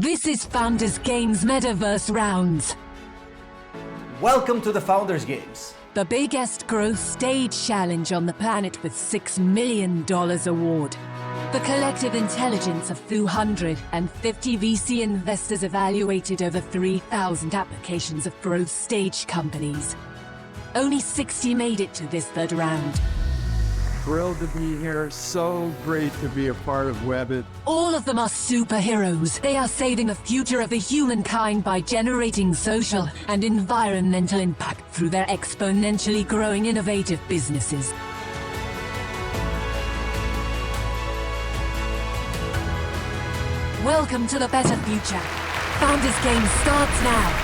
This is Founders Games Metaverse Rounds. Welcome to the Founders Games. The biggest growth stage challenge on the planet with $6 million award. The collective intelligence of 250 VC investors evaluated over 3,000 applications of growth stage companies. Only 60 made it to this third round. Thrilled to be here. So great to be a part of Webital. All of them are superheroes. They are saving the future of the humankind by generating social and environmental impact through their exponentially growing innovative businesses. Welcome to the better future. Founders Game starts now.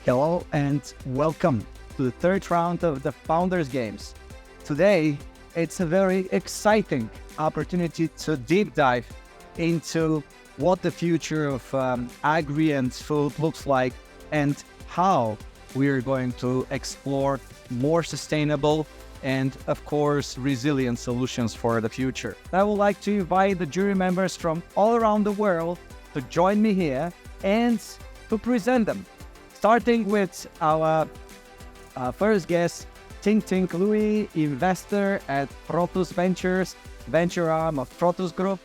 Hello and welcome to the third round of the Founders Games. Today, it's a very exciting opportunity to deep dive into what the future of agri and food looks like and how we're going to explore more sustainable and, of course, resilient solutions for the future. I would like to invite the jury members from all around the world to join me here and to present them. Starting with our first guest, Ting-Ting Louis, investor at Prosus Ventures, venture arm of Prosus Group.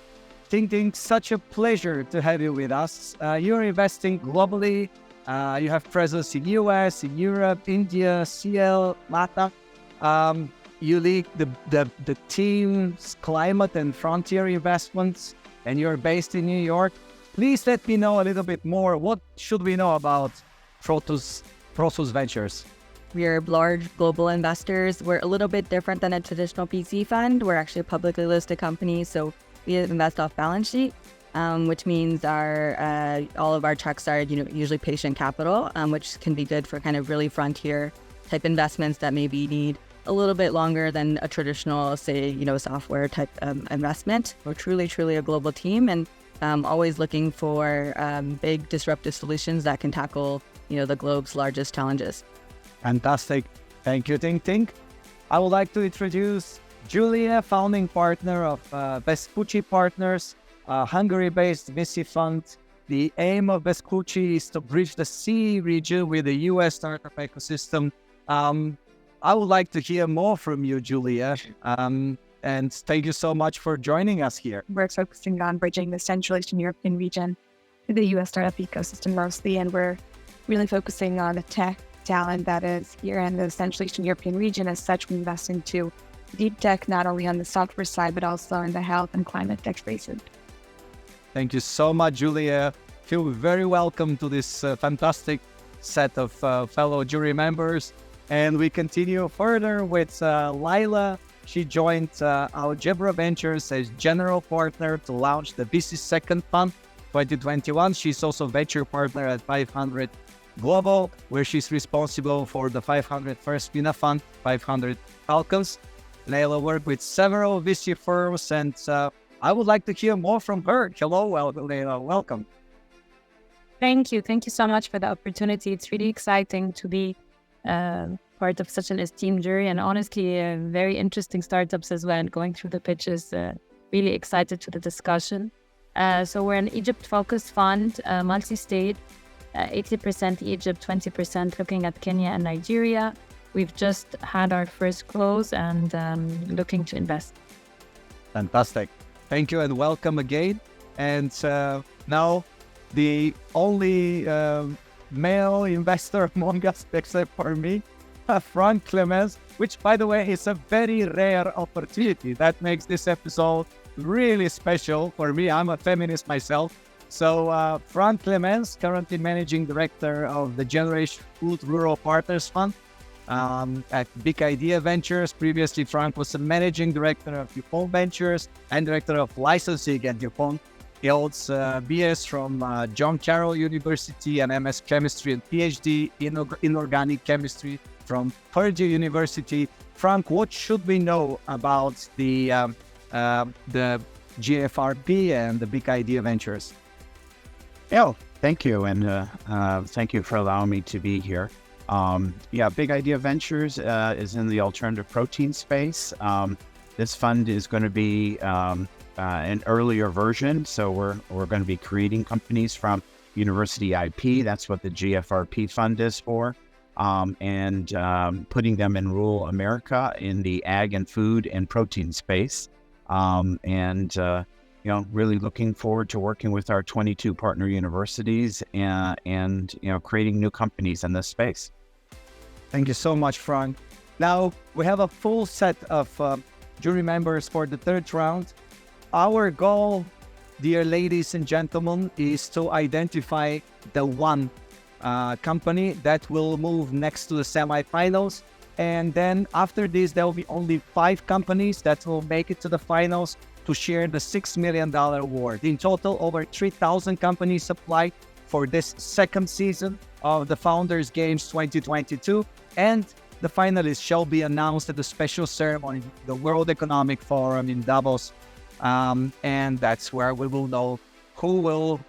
Ting-Ting, such a pleasure to have you with us. You're investing globally. You have presence in US, in Europe, India, CL, LATAM. You lead the team's climate and frontier investments, and you're based in New York. Please let me know a little bit more. What should we know about Prosus Ventures? We are large global investors. We're a little bit different than a traditional VC fund. We're actually a publicly listed company, so we invest off balance sheet, which means all of our checks are usually patient capital, which can be good for kind of really frontier type investments that maybe need a little bit longer than a traditional, say, software type investment. We're truly a global team, and always looking for big disruptive solutions that can tackle the globe's largest challenges. Fantastic. Thank you, Ting-Ting. I would like to introduce Julia, founding partner of Vespucci Partners, a Hungary-based VC fund. The aim of Vespucci is to bridge the CE region with the US startup ecosystem. I would like to hear more from you, Julia. And thank you so much for joining us here. We're focusing on bridging the Central Eastern European region to the US startup ecosystem mostly, and we're really focusing on the tech talent that is here in the Central Eastern European region. As such, we invest into deep tech, not only on the software side, but also in the health and climate tech spaces. Thank you so much, Julia. Feel very welcome to this fantastic set of fellow jury members. And we continue further with Laila. She joined Algebra Ventures as general partner to launch the VC's second fund, 2021. She's also venture partner at 500 Global, where she's responsible for the 500 First Vina Fund, 500 Falcons. Laila worked with several VC firms, and I would like to hear more from her. Hello, Laila, welcome. Thank you. Thank you so much for the opportunity. It's really exciting to be part of such an esteemed jury, and honestly, very interesting startups as well. And going through the pitches, really excited to the discussion. So we're an Egypt-focused fund, multi-state, 80% Egypt, 20% looking at Kenya and Nigeria. We've just had our first close and looking to invest. Fantastic. Thank you and welcome again. And now the only male investor among us, except for me, Frank Klemens, which, by the way, is a very rare opportunity. That makes this episode really special for me. I'm a feminist myself. So Frank Klemens, currently managing director of the Generation Food Rural Partners Fund at Big Idea Ventures. Previously, Frank was the managing director of Dupont Ventures and director of licensing at Dupont. He holds BS from John Carroll University and MS Chemistry and PhD in Organic Chemistry from Purdue University. Frank, what should we know about the GFRP and the Big Idea Ventures? Yeah, Thank you, and thank you for allowing me to be here. Big Idea Ventures is in the alternative protein space. This fund is going to be an earlier version, so we're going to be creating companies from university IP. That's what the GFRP fund is for, and putting them in rural America in the ag and food and protein space, really looking forward to working with our 22 partner universities and creating new companies in this space. Thank you so much, Frank. Now, we have a full set of jury members for the third round. Our goal, dear ladies and gentlemen, is to identify the one company that will move next to the semifinals. And then after this, there will be only 5 companies that will make it to the finals to share the $6 million award. In total, over 3,000 companies applied for this second season of the Founders Games 2022. And the finalists shall be announced at the special ceremony, the World Economic Forum in Davos. And that's where we will know who will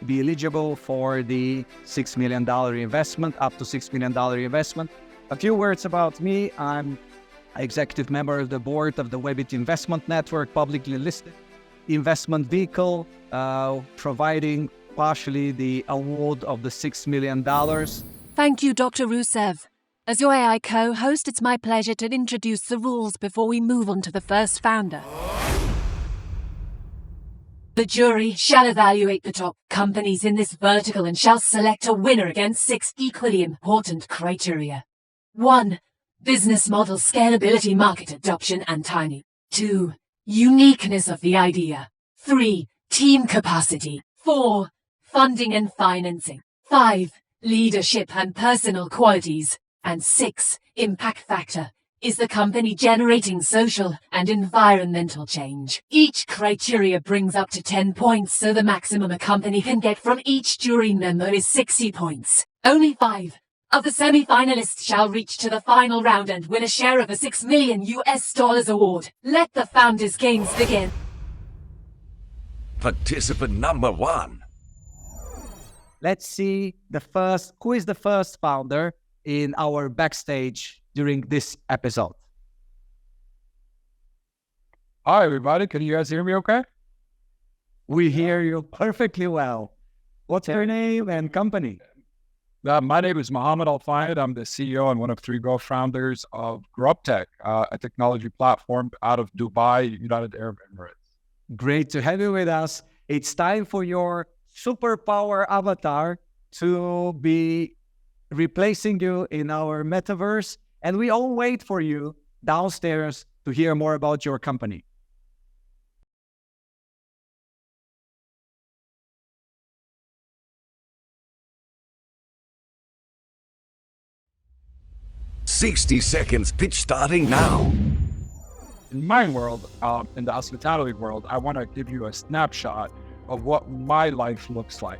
be eligible for the $6 million investment, up to $6 million investment. A few words about me. I'm executive member of the board of the Webital Investment Network, publicly listed investment vehicle, providing partially the award of the $6 million. Thank you, Dr. Russev. As your AI co-host, it's my pleasure to introduce the rules before we move on to the first founder. The jury shall evaluate the top companies in this vertical and shall select a winner against 6 equally important criteria. 1. Business model scalability, market adoption, and timing. 2. Uniqueness of the idea. 3. Team capacity. 4. Funding and financing. 5. Leadership and personal qualities. And 6. Impact factor. Is the company generating social and environmental change? Each criteria brings up to 10 points, so the maximum a company can get from each jury member is 60 points. Only 5 of the semi-finalists shall reach to the final round and win a share of a $6 million award. Let the Founders Games begin. Participant number 1. Let's see who is the first founder in our backstage during this episode. Hi, everybody. Can you guys hear me okay? We hear you perfectly well. What's your name and company? My name is Mohammed Al-Fayed. I'm the CEO and one of 3 co-founders of Grubtech, a technology platform out of Dubai, United Arab Emirates. Great to have you with us. It's time for your superpower avatar to be replacing you in our metaverse. And we all wait for you downstairs to hear more about your company. "60 seconds, pitch starting now." In my world, in the hospitality world, I want to give you a snapshot of what my life looks like.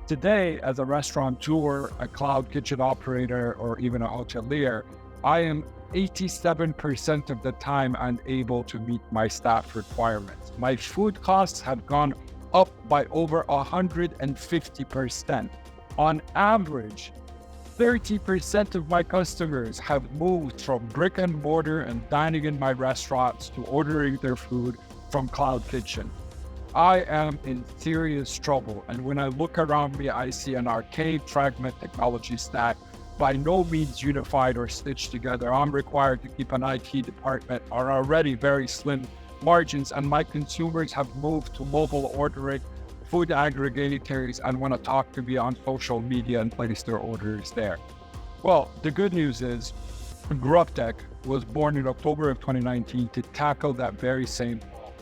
Today, as a restaurateur, a cloud kitchen operator, or even a hotelier, I am 87% of the time unable to meet my staff requirements. My food costs have gone up by over 150%. On average, 30% of my customers have moved from brick and mortar and dining in my restaurants to ordering their food from cloud kitchen. I am in serious trouble, and when I look around me, I see an archaic fragment technology stack, by no means unified or stitched together. I'm required to keep an IT department on already very slim margins, and my consumers have moved to mobile ordering, food aggregators, and want to talk to me on social media and place their orders there. Well, the good news is Grubtech was born in October of 2019 to tackle that very same problem.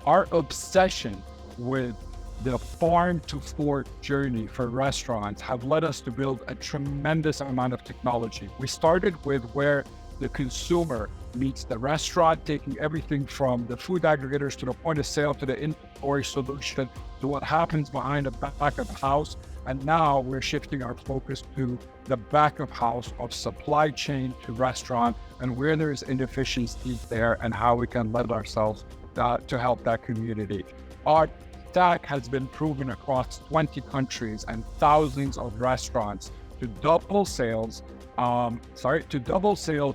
Our obsession with the farm to fork journey for restaurants have led us to build a tremendous amount of technology. We started with where the consumer meets the restaurant, taking everything from the food aggregators to the point of sale to the inventory solution to what happens behind the back of the house. And now we're shifting our focus to the back of house of supply chain to restaurant and where there's inefficiencies there and how we can lend ourselves to help that community. Our FoodTech has been proven across 20 countries and thousands of restaurants to double sales,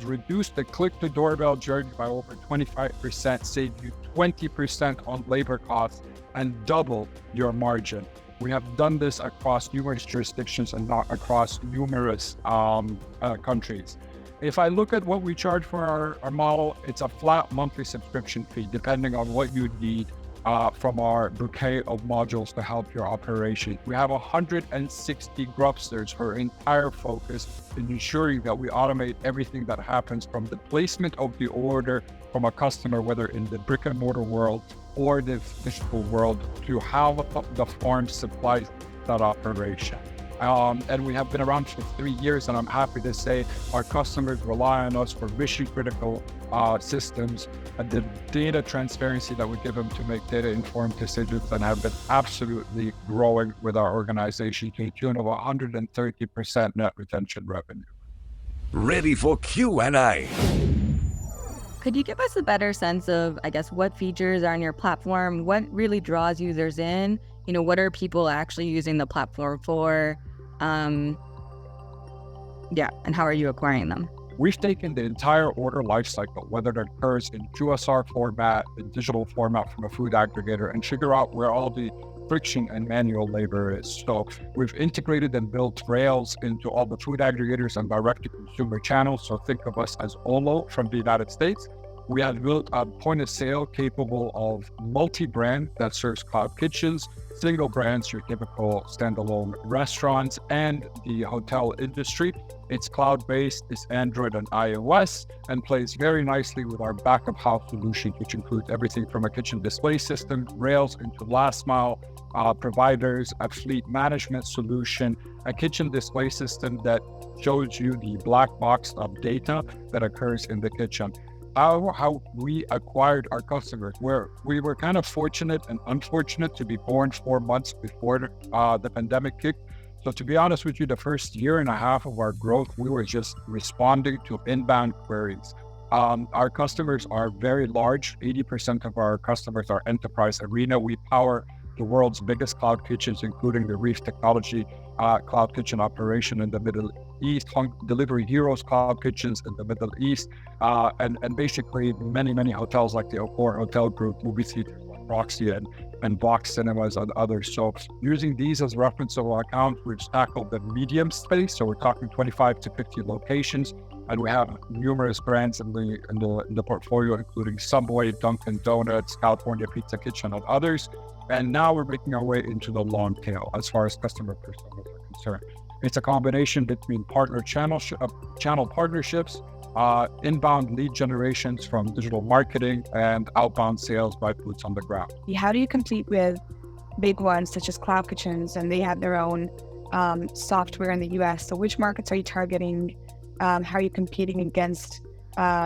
reduce the click-to-doorbell journey by over 25%, save you 20% on labor costs, and double your margin. We have done this across numerous jurisdictions and not across numerous countries. If I look at what we charge for our model, it's a flat monthly subscription fee, depending on what you need from our bouquet of modules to help your operation. We have 160 Grubsters who are entire focus in ensuring that we automate everything that happens from the placement of the order from a customer, whether in the brick and mortar world or the digital world, to how the farm supplies that operation. And we have been around for 3 years, and I'm happy to say our customers rely on us for mission critical systems and the data transparency that we give them to make data informed decisions, and have been absolutely growing with our organization to the tune of 130% net retention revenue. Ready for Q&A. Could you give us a better sense of, I guess, what features are on your platform? What really draws users in? You know, what are people actually using the platform for? And how are you acquiring them? We've taken the entire order lifecycle, whether it occurs in QSR format, in digital format from a food aggregator, and figure out where all the friction and manual labor is. So we've integrated and built rails into all the food aggregators and direct-to-consumer channels. So think of us as Olo from the United States. We have built a point of sale capable of multi-brand that serves cloud kitchens, single brands, your typical standalone restaurants, and the hotel industry. It's cloud-based, it's Android and iOS, and plays very nicely with our back of house solution, which includes everything from a kitchen display system, rails into last mile providers, a fleet management solution, a kitchen display system that shows you the black box of data that occurs in the kitchen. How we acquired our customers, where we were kind of fortunate and unfortunate to be born 4 months before the pandemic kicked. So to be honest with you, the first year and a half of our growth, we were just responding to inbound queries. Our customers are very large. 80% of our customers are enterprise arena. We power the world's biggest cloud kitchens, including the Reef Technology cloud kitchen operation in the Middle East, Delivery Heroes cloud kitchens in the Middle East, and basically many hotels like the Accor Hotel Group, movie theaters like Roxy and Vox Cinemas and others. So using these as referenceable accounts, we've tackled the medium space. So we're talking 25 to 50 locations, and we have numerous brands in the portfolio, including Subway, Dunkin' Donuts, California Pizza Kitchen, and others. And now we're making our way into the long tail as far as customer personas are concerned. It's a combination between channel partnerships, inbound lead generations from digital marketing, and outbound sales by boots on the ground. How do you compete with big ones such as cloud kitchens, and they have their own software in the US? So which markets are you targeting? How are you competing against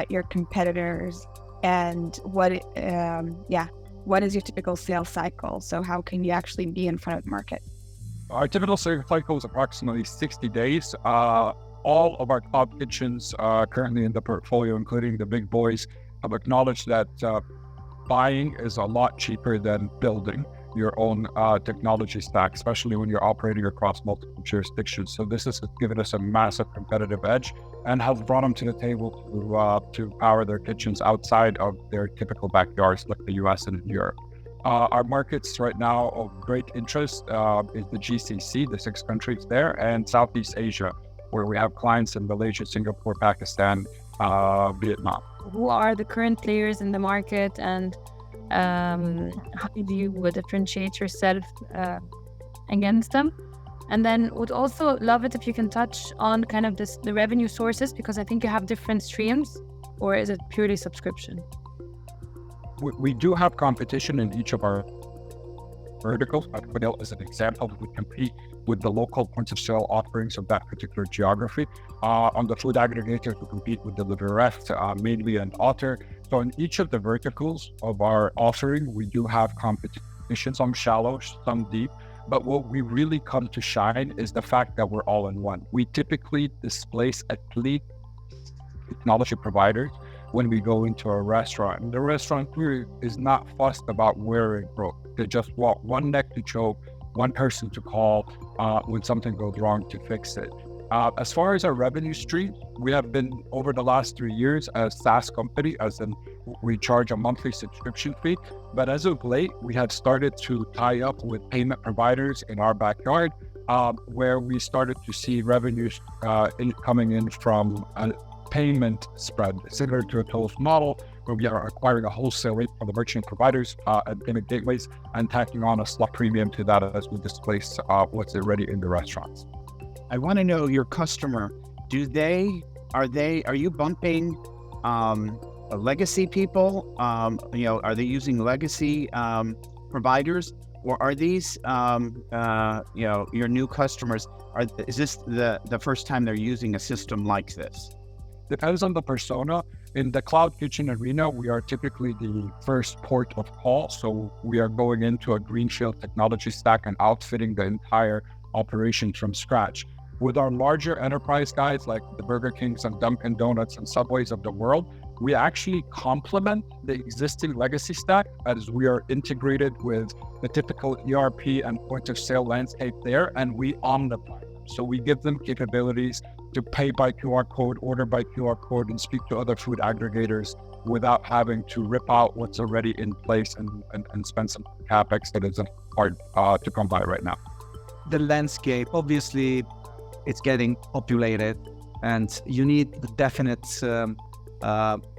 your competitors? And what is your typical sales cycle? So how can you actually be in front of the market? Our typical sales cycle is approximately 60 days. All of our cloud kitchens currently in the portfolio, including the big boys, have acknowledged that buying is a lot cheaper than building your own technology stack, especially when you're operating across multiple jurisdictions. So this has given us a massive competitive edge and has brought them to the table to power their kitchens outside of their typical backyards like the US and Europe. Our markets right now of great interest is the GCC, the 6 countries there, and Southeast Asia, where we have clients in Malaysia, Singapore, Pakistan, Vietnam. Who are the current players in the market, and how do you differentiate yourself against them? And then would also love it if you can touch on kind of the revenue sources, because I think you have different streams, or is it purely subscription? We do have competition in each of our verticals. Webital as an example, we compete with the local points of sale offerings of that particular geography. On the food aggregators, we compete with Deliverect, mainly and Otter. So in each of the verticals of our offering, we do have competition, some shallow, some deep. But what we really come to shine is the fact that we're all in one. We typically displace at least technology providers when we go into a restaurant. And the restaurateur is not fussed about where it broke. They just want one neck to choke, one person to call when something goes wrong to fix it. As far as our revenue stream, we have been over the last 3 years a SaaS company, as in we charge a monthly subscription fee. But as of late, we have started to tie up with payment providers in our backyard, where we started to see revenues coming in from a payment spread, similar to a Toast model, where we are acquiring a wholesale rate from the merchant providers and payment gateways and tacking on a slot premium to that as we displace what's already in the restaurants. I want to know your customer. Are you bumping legacy people? Are they using legacy providers, or are these your new customers? Is this the first time they're using a system like this? Depends on the persona. In the cloud kitchen arena, we are typically the first port of call. So we are going into a greenfield technology stack and outfitting the entire operation from scratch. With our larger enterprise guys like the Burger Kings and Dunkin' Donuts and Subways of the world, we actually complement the existing legacy stack as we are integrated with the typical ERP and point of sale landscape there, and we omnify them. So we give them capabilities to pay by QR code, order by QR code, and speak to other food aggregators without having to rip out what's already in place and spend some CapEx that isn't hard to come by right now. The landscape, obviously, it's getting populated, and you need the definite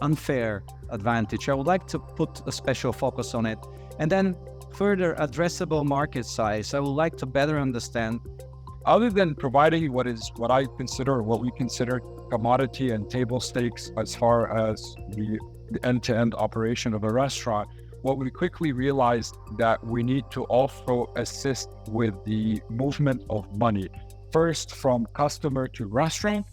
unfair advantage. I would like to put a special focus on it. And then further addressable market size, I would like to better understand. Other than providing what we consider commodity and table stakes as far as the end-to-end operation of a restaurant, what we quickly realized that we need to also assist with the movement of money. First, from customer to restaurant,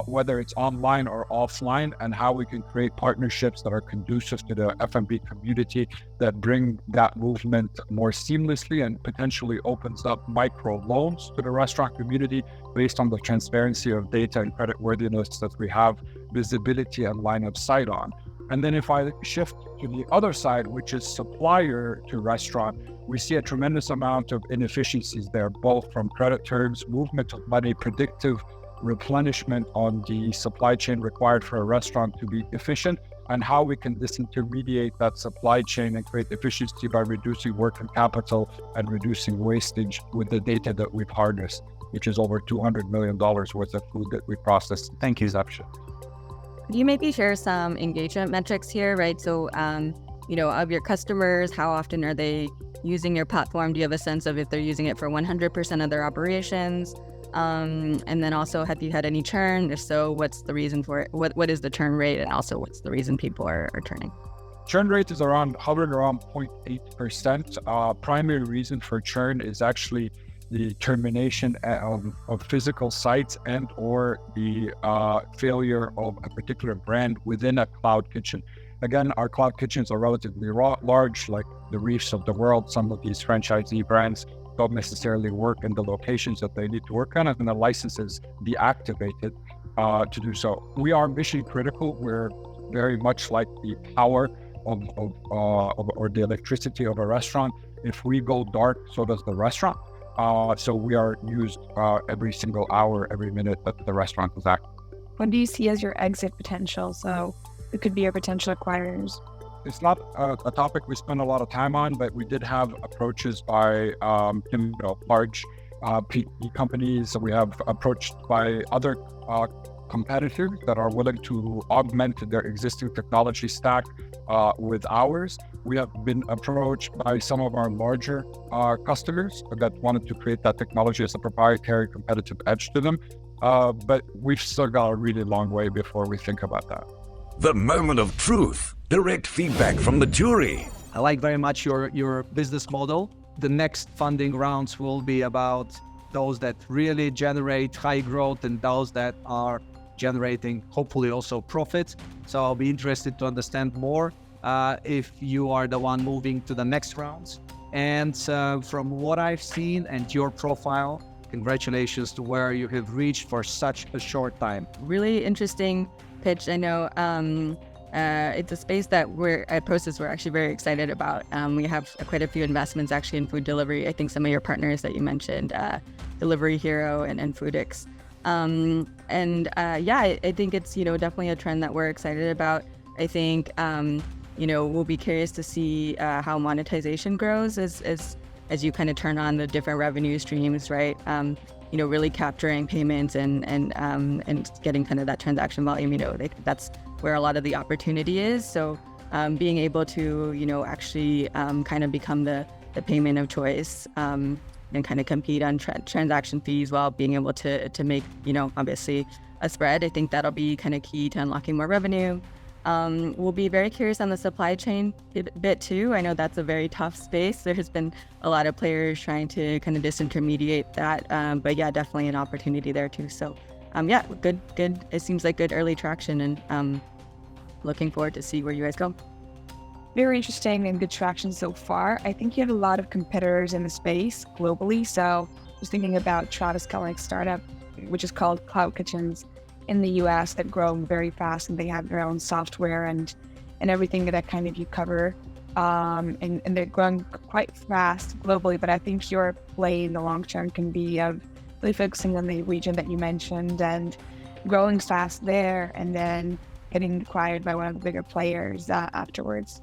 whether it's online or offline, and how we can create partnerships that are conducive to the F&B community that bring that movement more seamlessly and potentially opens up micro loans to the restaurant community based on the transparency of data and creditworthiness that we have visibility and line of sight on. And then if I shift to the other side, which is supplier to restaurant, we see a tremendous amount of inefficiencies there, both from credit terms, movement of money, predictive replenishment on the supply chain required for a restaurant to be efficient, and how we can disintermediate that supply chain and create efficiency by reducing working capital and reducing wastage with the data that we've harnessed, which is over $200 million worth of food that we processed. Thank you, Zapsha. Could you maybe share some engagement metrics here, right? So, of your customers, how often are they using your platform? Do you have a sense of if they're using it for 100% of their operations? And then also, have you had any churn? If so, what's the reason for it? What is the churn rate? And also, what's the reason people are turning? Churn rate is hovering around 0.8%. Primary reason for churn is actually the termination of physical sites and or the failure of a particular brand within a cloud kitchen. Again, our cloud kitchens are relatively large, like the Reefs of the world. Some of these franchisee brands don't necessarily work in the locations that they need to work on, and the license is deactivated to do so. We are mission critical. We're very much like the power or the electricity of a restaurant. If we go dark, so does the restaurant. So we are used every single hour, every minute that the restaurant is active. What do you see as your exit potential? So it could be your potential acquirers. It's not a topic we spend a lot of time on, but we did have approaches by large PE companies. We have approached by other competitors that are willing to augment their existing technology stack with ours. We have been approached by some of our larger customers that wanted to create that technology as a proprietary competitive edge to them. But we've still got a really long way before we think about that. The moment of truth. Direct feedback from the jury. I like very much your business model. The next funding rounds will be about those that really generate high growth and those that are generating hopefully also profit. So I'll be interested to understand more if you are the one moving to the next rounds. And from what I've seen and your profile, congratulations to where you have reached for such a short time. Really interesting pitch. I know it's a space that we're at Prosus, we're actually very excited about. We have quite a few investments actually in food delivery. I think some of your partners that you mentioned, Delivery Hero and FoodTech. I think it's, definitely a trend that we're excited about. I think, we'll be curious to see how monetization grows as you kind of turn on the different revenue streams, right? Really capturing payments and getting kind of that transaction volume, that's where a lot of the opportunity is. So being able to, actually kind of become the payment of choice and kind of compete on transaction fees while being able to make, obviously a spread. I think that'll be kind of key to unlocking more revenue. We'll be very curious on the supply chain bit too. I know that's a very tough space. There's been a lot of players trying to kind of disintermediate that. But yeah, definitely an opportunity there too. So good. It seems like good early traction, and looking forward to see where you guys go. Very interesting and good traction so far. I think you have a lot of competitors in the space globally. So just thinking about Travis Kalanick's startup, which is called Cloud Kitchens in the US, that grow very fast, and they have their own software and everything that kind of you cover. And they're growing quite fast globally, but I think your play in the long term can be really focusing on the region that you mentioned and growing fast there, and then getting acquired by one of the bigger players afterwards.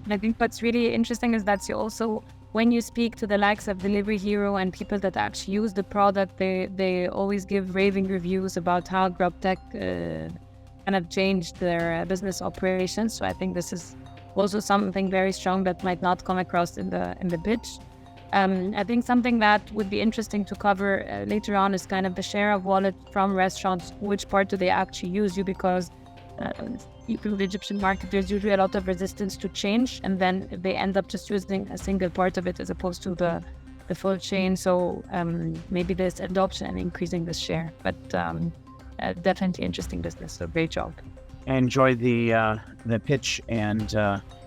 And I think what's really interesting is that you also, when you speak to the likes of Delivery Hero and people that actually use the product, they always give raving reviews about how Grubtech kind of changed their business operations. So I think this is also something very strong that might not come across in the pitch. I think something that would be interesting to cover later on is kind of the share of wallet from restaurants. Which part do they actually use you? Because in the Egyptian market, there's usually a lot of resistance to change, and then they end up just using a single part of it as opposed to the full chain. So maybe there's adoption and increasing this share, but definitely interesting business. So great job. I enjoy the pitch and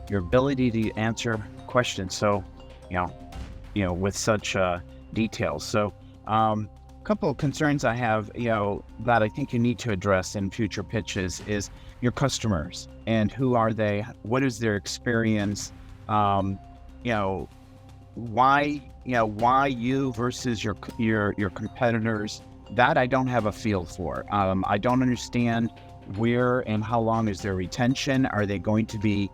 your ability to answer questions. So, with such details. So, couple of concerns I have, that I think you need to address in future pitches is your customers and who are they? What is their experience? Why you versus your competitors? That I don't have a feel for. I don't understand where and how long is their retention? Are they going to be,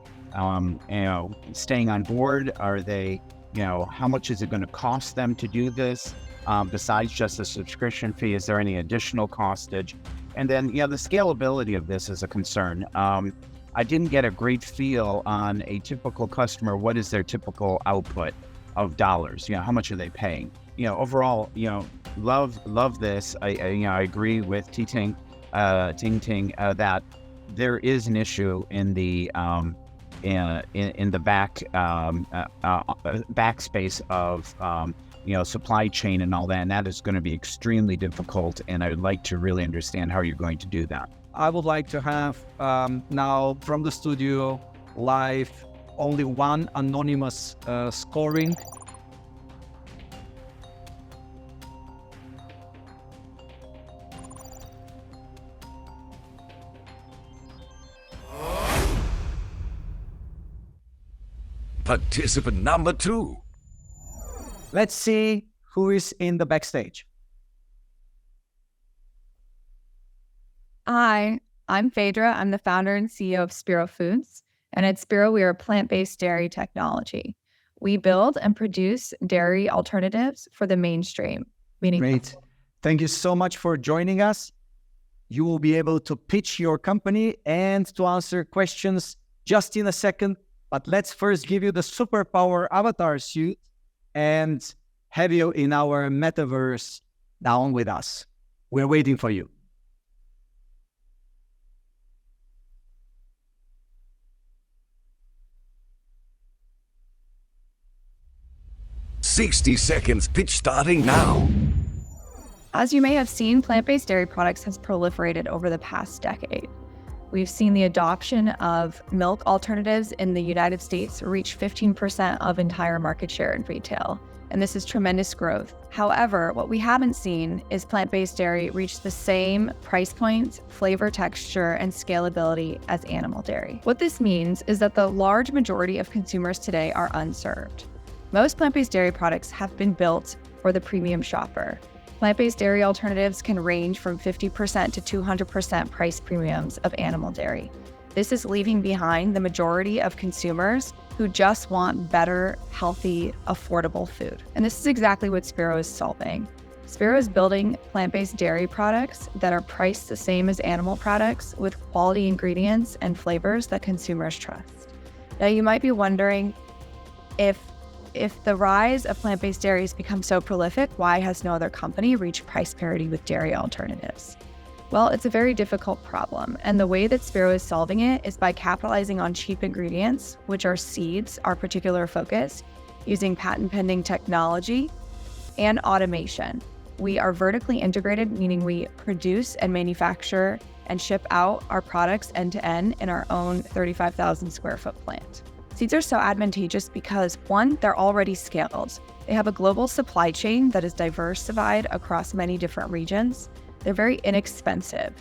staying on board? Are they, how much is it going to cost them to do this? Besides just the subscription fee, is there any additional costage? And then, the scalability of this is a concern. I didn't get a great feel on a typical customer. What is their typical output of dollars? How much are they paying? Overall, love this. I agree with Ting-Ting that there is an issue in the in the backspace of supply chain and all that, and that is going to be extremely difficult, and I would like to really understand how you're going to do that. I would like to have now from the studio live only one anonymous scoring. Participant number 2. Let's see who is in the backstage. Hi, I'm Phaedra. I'm the founder and CEO of Spero Foods. And at Spero, we are a plant-based dairy technology. We build and produce dairy alternatives for the mainstream. Great. Thank you so much for joining us. You will be able to pitch your company and to answer questions just in a second. But let's first give you the superpower avatar suit and have you in our Metaverse down with us. We're waiting for you. "60 seconds pitch starting now." As you may have seen, plant-based dairy products has proliferated over the past decade. We've seen the adoption of milk alternatives in the United States reach 15% of entire market share in retail. and this is tremendous growth. However, what we haven't seen is plant-based dairy reach the same price point, flavor, texture, and scalability as animal dairy. What this means is that the large majority of consumers today are unserved. Most plant-based dairy products have been built for the premium shopper. Plant-based dairy alternatives can range from 50% to 200% price premiums of animal dairy. This is leaving behind the majority of consumers who just want better, healthy, affordable food. And this is exactly what Spero is solving. Spero is building plant-based dairy products that are priced the same as animal products with quality ingredients and flavors that consumers trust. Now, you might be wondering, if the rise of plant-based dairy has become so prolific, why has no other company reached price parity with dairy alternatives? Well, it's a very difficult problem, and the way that Spero is solving it is by capitalizing on cheap ingredients, which are seeds, our particular focus, using patent-pending technology and automation. We are vertically integrated, meaning we produce and manufacture and ship out our products end-to-end in our own 35,000 square foot plant. Seeds are so advantageous because, one, they're already scaled. They have a global supply chain that is diversified across many different regions. They're very inexpensive,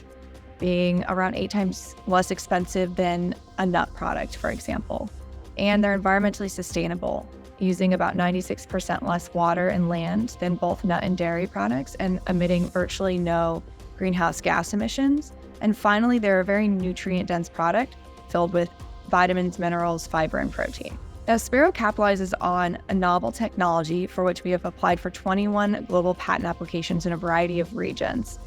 being around 8 times less expensive than a nut product, for example. And they're environmentally sustainable, using about 96% less water and land than both nut and dairy products and emitting virtually no greenhouse gas emissions. And finally, they're a very nutrient-dense product filled with vitamins, minerals, fiber, and protein. Now, Spero capitalizes on a novel technology for which we have applied for 21 global patent applications in a variety of regions.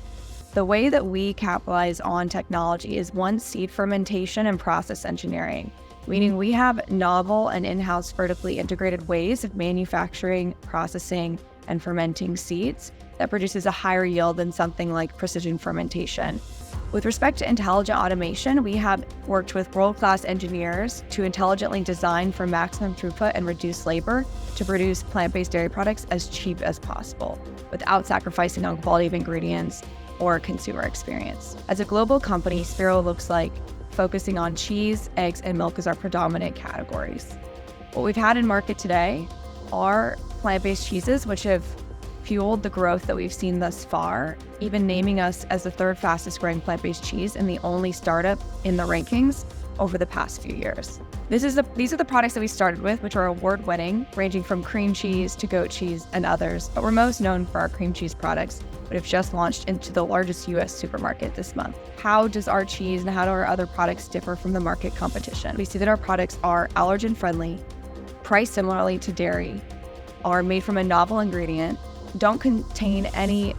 The way that we capitalize on technology is one, seed fermentation and process engineering, meaning we have novel and in-house vertically integrated ways of manufacturing, processing, and fermenting seeds that produces a higher yield than something like precision fermentation. With respect to intelligent automation, we have worked with world-class engineers to intelligently design for maximum throughput and reduce labor to produce plant-based dairy products as cheap as possible, without sacrificing on quality of ingredients or consumer experience. As a global company, Spero looks like focusing on cheese, eggs, and milk as our predominant categories. What we've had in market today are plant-based cheeses, which have fueled the growth that we've seen thus far, even naming us as the 3rd fastest growing plant-based cheese and the only startup in the rankings over the past few years. These are the products that we started with, which are award-winning, ranging from cream cheese to goat cheese and others, but we're most known for our cream cheese products, but have just launched into the largest US supermarket this month. How does our cheese and how do our other products differ from the market competition? We see that our products are allergen-friendly, priced similarly to dairy, are made from a novel ingredient, don't contain any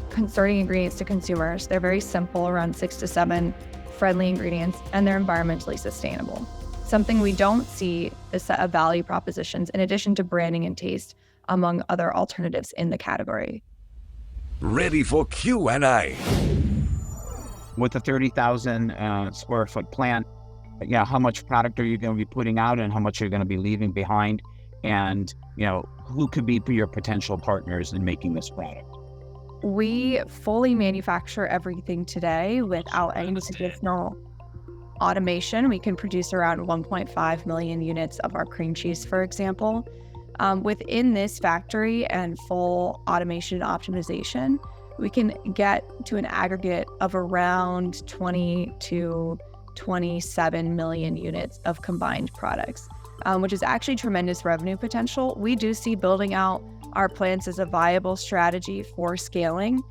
concerning ingredients to consumers. They're very simple, around 6 to 7 friendly ingredients, and they're environmentally sustainable. Something we don't see is a set of value propositions in addition to branding and taste among other alternatives in the category. Ready for Q&A. With a 30,000 square foot plant, how much product are you going to be putting out and how much you're going to be leaving behind? And, who could be your potential partners in making this product? We fully manufacture everything today without any additional automation. We can produce around 1.5 million units of our cream cheese, for example. Within this factory and full automation and optimization, we can get to an aggregate of around 20 to 27 million units of combined products, which is actually tremendous revenue potential. We do see building out our plants as a viable strategy for scaling.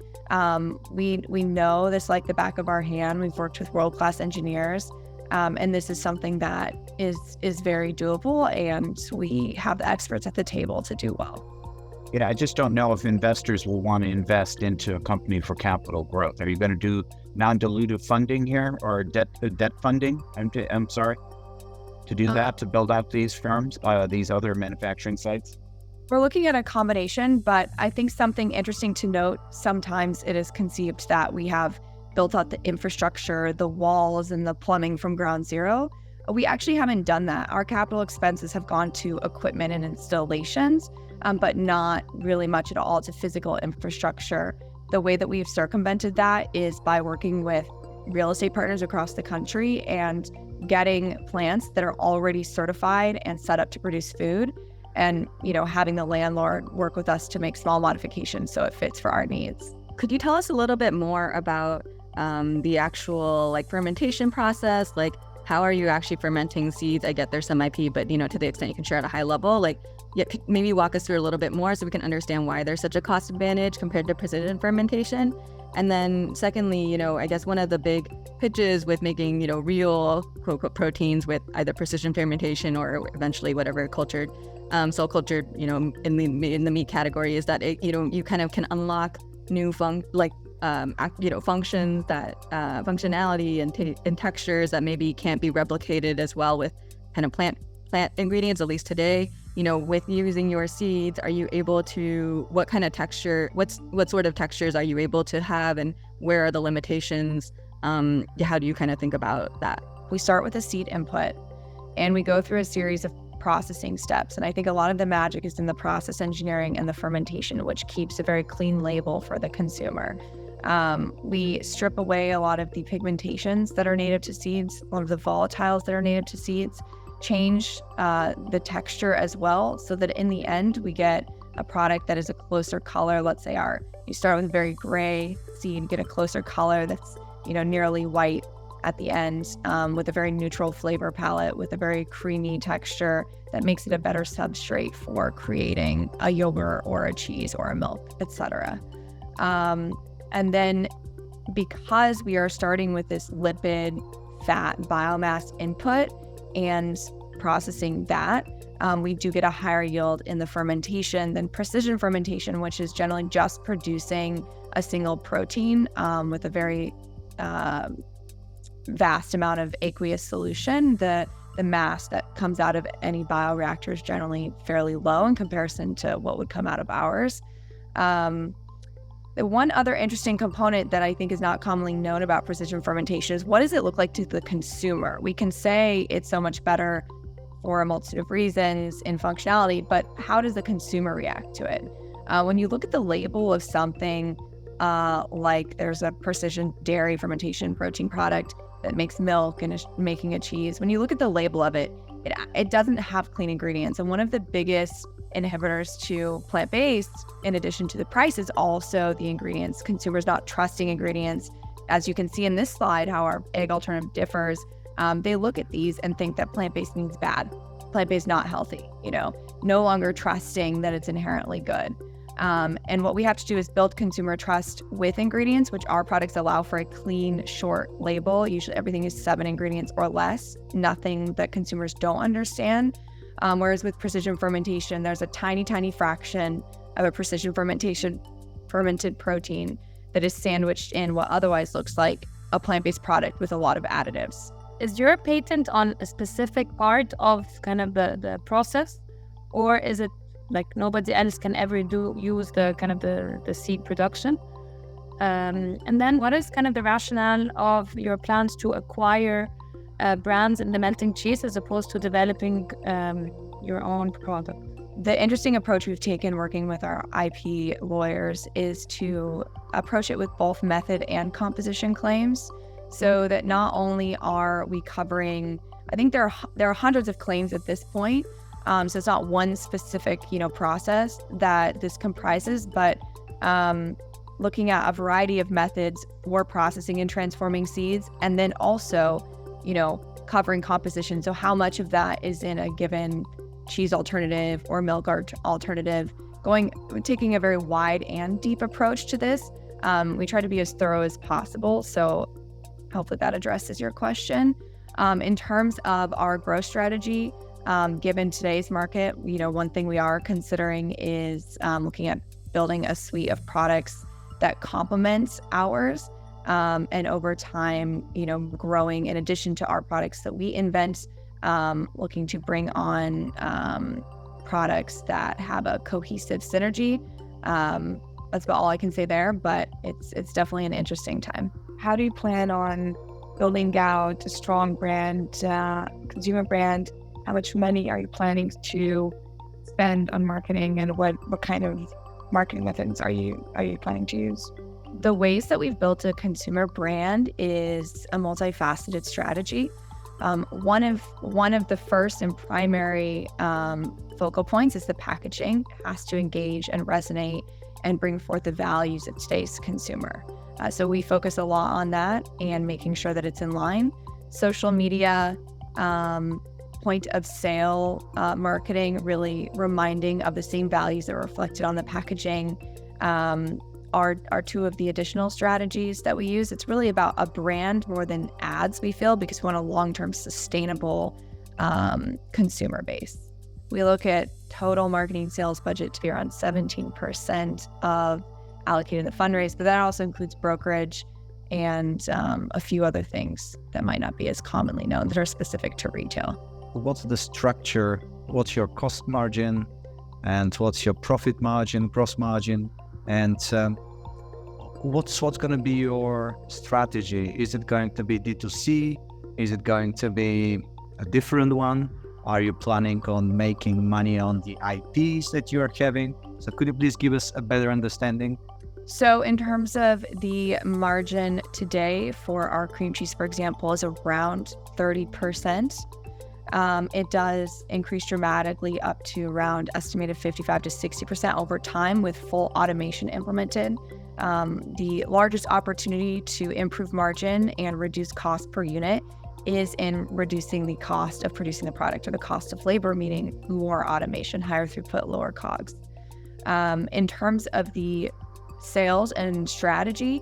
We know this like the back of our hand. We've worked with world-class engineers, and this is something that is very doable, and we have the experts at the table to do well. I just don't know if investors will want to invest into a company for capital growth. Are you going to do non-dilutive funding here or debt funding? I'm sorry, to do that, to build out these firms, these other manufacturing sites? We're looking at a combination, but I think something interesting to note, sometimes it is conceived that we have built out the infrastructure, the walls, and the plumbing from ground zero. We actually haven't done that. Our capital expenses have gone to equipment and installations, but not really much at all to physical infrastructure. The way that we've circumvented that is by working with real estate partners across the country and getting plants that are already certified and set up to produce food, and, having the landlord work with us to make small modifications so it fits for our needs. Could you tell us a little bit more about the actual fermentation process? How are you actually fermenting seeds? I get there's some IP, but to the extent you can share at a high level, maybe walk us through a little bit more so we can understand why there's such a cost advantage compared to precision fermentation. And then secondly, I guess one of the big pitches with making, real quote unquote proteins with either precision fermentation or eventually whatever cultured, cell cultured, in the meat category is that it, you kind of can unlock new functions that functionality and textures that maybe can't be replicated as well with kind of plant ingredients, at least today. With using your seeds, are you able to, what kind of texture, what sort of textures are you able to have, and where are the limitations? How do you kind of think about that? We start with a seed input and we go through a series of processing steps. And I think a lot of the magic is in the process engineering and the fermentation, which keeps a very clean label for the consumer. We strip away a lot of the pigmentations that are native to seeds, a lot of the volatiles that are native to seeds, change the texture as well, so that in the end we get a product that is a closer color. Let's say you start with a very gray seed, get a closer color that's nearly white at the end, with a very neutral flavor palette, with a very creamy texture that makes it a better substrate for creating a yogurt or a cheese or a milk, etc. And then because we are starting with this lipid, fat, biomass input and processing that, we do get a higher yield in the fermentation than precision fermentation, which is generally just producing a single protein with a very vast amount of aqueous solution. The mass that comes out of any bioreactor is generally fairly low in comparison to what would come out of ours. The one other interesting component that I think is not commonly known about precision fermentation is, what does it look like to the consumer? We can say it's so much better for a multitude of reasons in functionality, but how does the consumer react to it? When you look at the label of something like there's a precision dairy fermentation protein product that makes milk and is making a cheese, when you look at the label of it, it doesn't have clean ingredients. And one of the biggest inhibitors to plant-based, in addition to the price, is also the ingredients. Consumers not trusting ingredients. As you can see in this slide, how our egg alternative differs. They look at these and think that plant-based means bad. Plant-based not healthy, no longer trusting that it's inherently good. And what we have to do is build consumer trust with ingredients, which our products allow for a clean, short label. Usually everything is 7 ingredients or less, nothing that consumers don't understand. Whereas with precision fermentation, there's a tiny, tiny fraction of a precision fermented protein that is sandwiched in what otherwise looks like a plant-based product with a lot of additives. Is your patent on a specific part of kind of the process, or is it nobody else can ever use the kind of the seed production? And then what is kind of the rationale of your plans to acquire brands in the melting cheese as opposed to developing your own product? The interesting approach we've taken working with our IP lawyers is to approach it with both method and composition claims, so that not only are we covering, I think there are hundreds of claims at this point, so it's not one specific process that this comprises, but looking at a variety of methods for processing and transforming seeds, and then also covering composition. So how much of that is in a given cheese alternative or milk alternative, taking a very wide and deep approach to this. We try to be as thorough as possible. So hopefully that addresses your question. In terms of our growth strategy, given today's market, one thing we are considering is looking at building a suite of products that complements ours. And over time, growing in addition to our products that we invent, looking to bring on products that have a cohesive synergy. That's about all I can say there, but it's definitely an interesting time. How do you plan on building out a strong brand, consumer brand? How much money are you planning to spend on marketing, and what kind of marketing methods are you planning to use? The ways that we've built a consumer brand is a multifaceted strategy. One of the first and primary focal points is the packaging. It has to engage and resonate and bring forth the values of today's consumer. So we focus a lot on that and making sure that it's in line. Social media, point of sale marketing, really reminding of the same values that are reflected on the packaging, are two of the additional strategies that we use. It's really about a brand more than ads, we feel, because we want a long-term sustainable consumer base. We look at total marketing sales budget to be around 17% of allocated to the fundraise, but that also includes brokerage and a few other things that might not be as commonly known that are specific to retail. What's the structure? What's your cost margin? And what's your profit margin, gross margin? And what's going to be your strategy? Is it going to be D2C? Is it going to be a different one? Are you planning on making money on the IPs that you're having? So could you please give us a better understanding? So in terms of the margin today for our cream cheese, for example, is around 30%. It does increase dramatically up to around estimated 55 to 60% over time with full automation implemented. The largest opportunity to improve margin and reduce cost per unit is in reducing the cost of producing the product or the cost of labor, meaning more automation, higher throughput, lower COGS. In terms of the sales and strategy,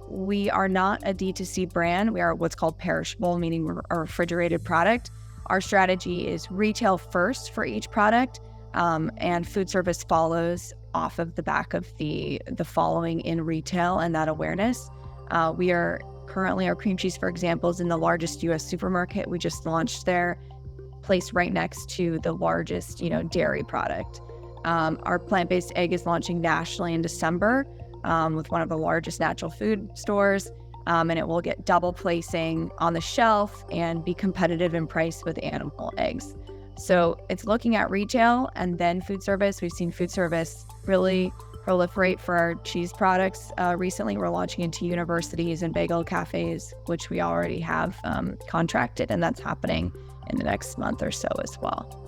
we are not a D2C brand. We are what's called perishable, meaning we're a refrigerated product. Our strategy is retail first for each product, and food service follows off of the back of the following in retail and that awareness. We are currently, our cream cheese, for example, is in the largest U.S. supermarket. We just launched there, placed right next to the largest, dairy product. Our plant-based egg is launching nationally in December with one of the largest natural food stores, and it will get double placing on the shelf and be competitive in price with animal eggs. So it's looking at retail and then food service. We've seen food service really proliferate for our cheese products. Recently, we're launching into universities and bagel cafes, which we already have contracted, and that's happening in the next month or so as well.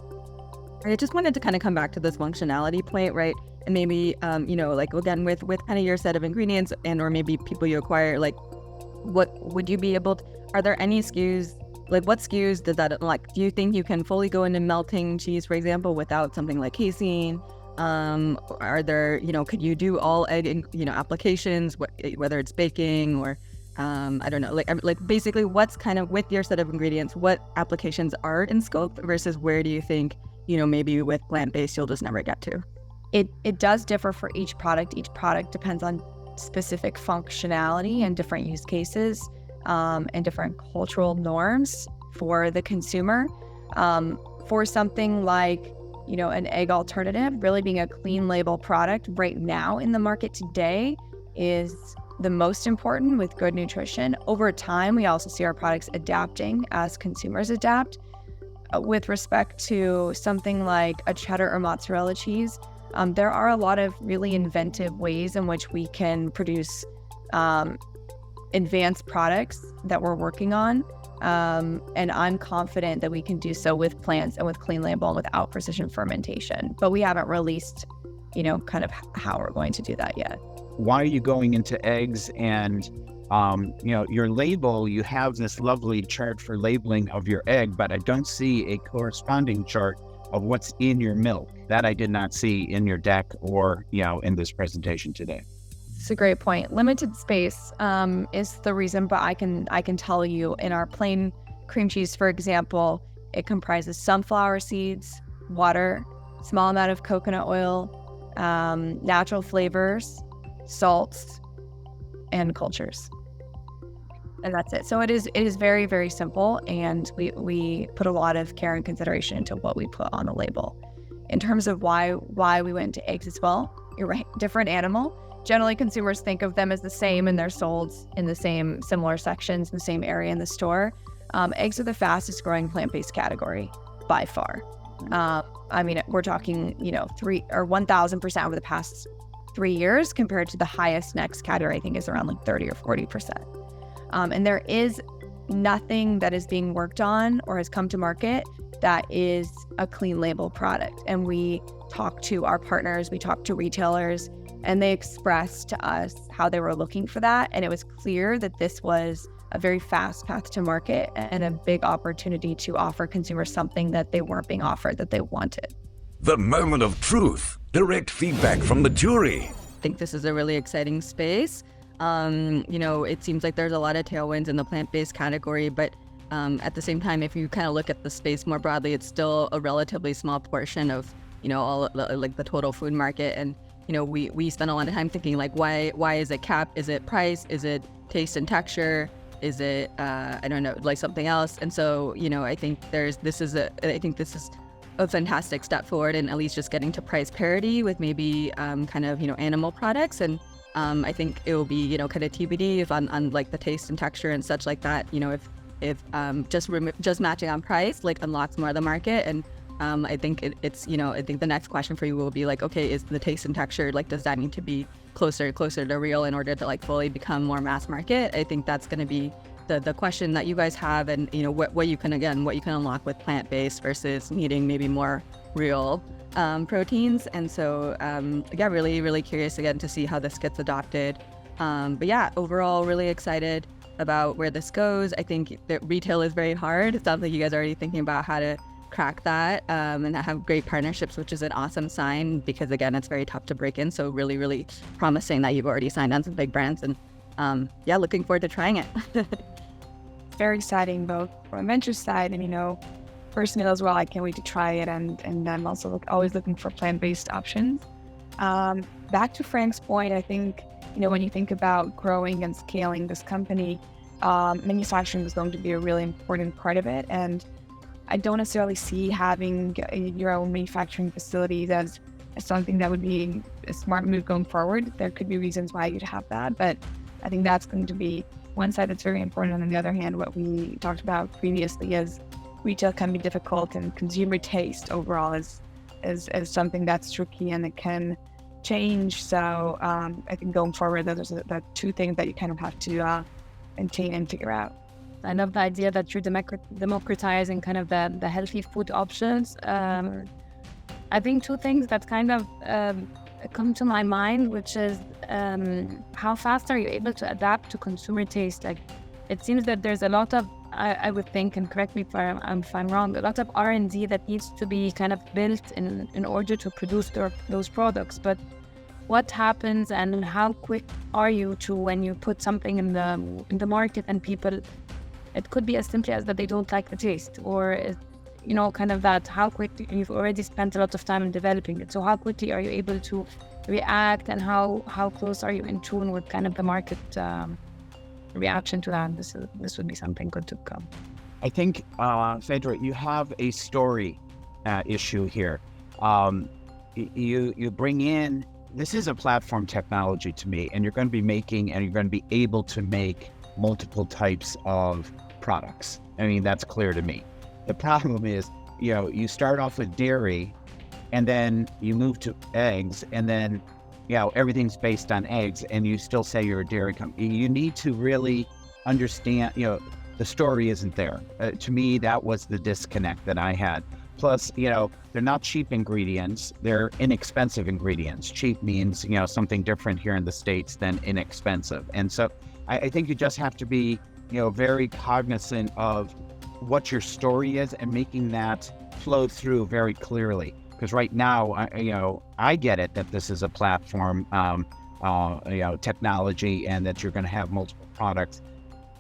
I just wanted to kind of come back to this functionality point, right? And maybe, again, with kind of your set of ingredients and or maybe people you acquire, like, what would you be able to, are there any SKUs, like what SKUs does that, like, do you think you can fully go into melting cheese, for example, without something like casein? Are there, could you do all egg, applications, whether it's baking or, I don't know, like basically what's kind of with your set of ingredients, what applications are in scope versus where do you think, maybe with plant-based, you'll just never get to? It does differ for each product. Each product depends on specific functionality and different use cases and different cultural norms for the consumer. For something like, an egg alternative, really being a clean label product right now in the market today is the most important with good nutrition. Over time, we also see our products adapting as consumers adapt. With respect to something like a cheddar or mozzarella cheese, there are a lot of really inventive ways in which we can produce advanced products that we're working on. And I'm confident that we can do so with plants and with clean label and without precision fermentation. But we haven't released, kind of how we're going to do that yet. Why are you going into eggs? And, your label, you have this lovely chart for labeling of your egg, but I don't see a corresponding chart of what's in your milk. That I did not see in your deck or, in this presentation today. It's a great point. Limited space is the reason, but I can tell you in our plain cream cheese, for example, it comprises sunflower seeds, water, small amount of coconut oil, natural flavors, salts, and cultures. And that's it. So it is very, very simple, and we put a lot of care and consideration into what we put on the label. In terms of why we went into eggs as well, you're right, different animal. Generally, consumers think of them as the same, and they're sold in the same similar sections in the same area in the store. Eggs are the fastest growing plant-based category by far. We're talking, 1,000% over the past 3 years compared to the highest next category, I think is around like 30 or 40%. And there is nothing that is being worked on or has come to market that is a clean label product. And we talked to our partners, we talked to retailers, and they expressed to us how they were looking for that. And it was clear that this was a very fast path to market and a big opportunity to offer consumers something that they weren't being offered, that they wanted. The moment of truth. Direct feedback from the jury. I think this is a really exciting space. It seems like there's a lot of tailwinds in the plant-based category, but at the same time, if you kind of look at the space more broadly, it's still a relatively small portion of, all like the total food market. And, we spend a lot of time thinking like, why is it cap? Is it price? Is it taste and texture? Is it, I don't know, like something else? And so, I think this is a fantastic step forward in at least just getting to price parity with maybe animal products. And I think it will be, kind of TBD if on like the taste and texture and such like that, if just matching on price like unlocks more of the market. And I think I think the next question for you will be like, okay, is the taste and texture, like, does that need to be closer to real in order to like fully become more mass market? I think that's going to be the question that you guys have, and what you can unlock with plant-based versus needing maybe more real proteins. And so really, really curious again to see how this gets adopted. But yeah, overall really excited about where this goes. I think that retail is very hard. It sounds like you guys are already thinking about how to crack that and have great partnerships, which is an awesome sign because again, it's very tough to break in. So really, really promising that you've already signed on some big brands, and looking forward to trying it. Very exciting, both from a venture side and, personal as well. I can't wait to try it. And I'm also always looking for plant-based options. Back to Frank's point, I think, when you think about growing and scaling this company, manufacturing is going to be a really important part of it. And I don't necessarily see having your own manufacturing facilities as something that would be a smart move going forward. There could be reasons why you'd have that, but I think that's going to be one side that's very important. And on the other hand, what we talked about previously is retail can be difficult, and consumer taste overall is something that's tricky and it can change. So I think going forward, those are the two things that you kind of have to maintain and figure out. I love the idea that you're democratizing kind of the healthy food options. I think two things that kind of come to my mind, which is how fast are you able to adapt to consumer taste? Like, it seems that there's a lot of, I would think, and correct me if I'm wrong, a lot of R&D that needs to be kind of built in order to produce those products. But what happens and how quick are you to when you put something in the market and people, it could be as simply as that they don't like the taste, or kind of that, how quick you've already spent a lot of time in developing it. So how quickly are you able to react, and how close are you in tune with kind of the market reaction to that? This would be something good to come. I think, Phaedra, you have a story issue here. You bring in, this is a platform technology to me, and you're going to be making, and you're going to be able to make multiple types of products. I mean, that's clear to me. The problem is, you start off with dairy, and then you move to eggs, and then, everything's based on eggs, and you still say you're a dairy company. You need to really understand, the story isn't there. To me, that was the disconnect that I had. Plus, they're not cheap ingredients, they're inexpensive ingredients. Cheap means, something different here in the States than inexpensive. And so I think you just have to be, very cognizant of what your story is and making that flow through very clearly. Because right now, I get it that this is a platform, technology, and that you're going to have multiple products.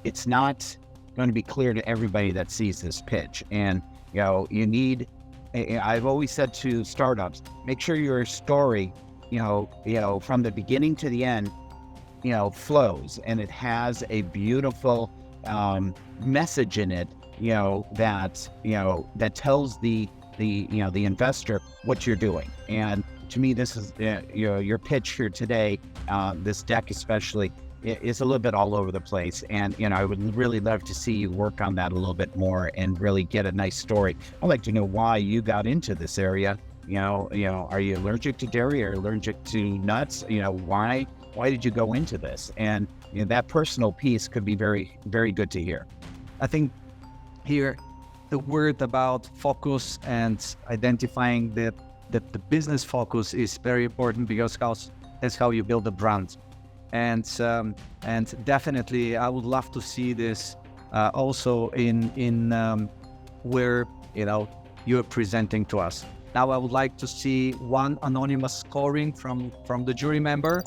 It's not going to be clear to everybody that sees this pitch. And, you need, I've always said to startups, make sure your story, from the beginning to the end, flows, and it has a beautiful message in it, that tells the investor what you're doing. And to me, this is your pitch here today, this deck especially, is a little bit all over the place. And I would really love to see you work on that a little bit more and really get a nice story. I'd like to know why you got into this area. Are you allergic to dairy or allergic to nuts? Why did you go into this? And that personal piece could be very, very good to hear. I think here the word about focus and identifying that the business focus is very important, because that's how you build a brand. And definitely I would love to see this also in where you're presenting to us. Now I would like to see one anonymous scoring from the jury member.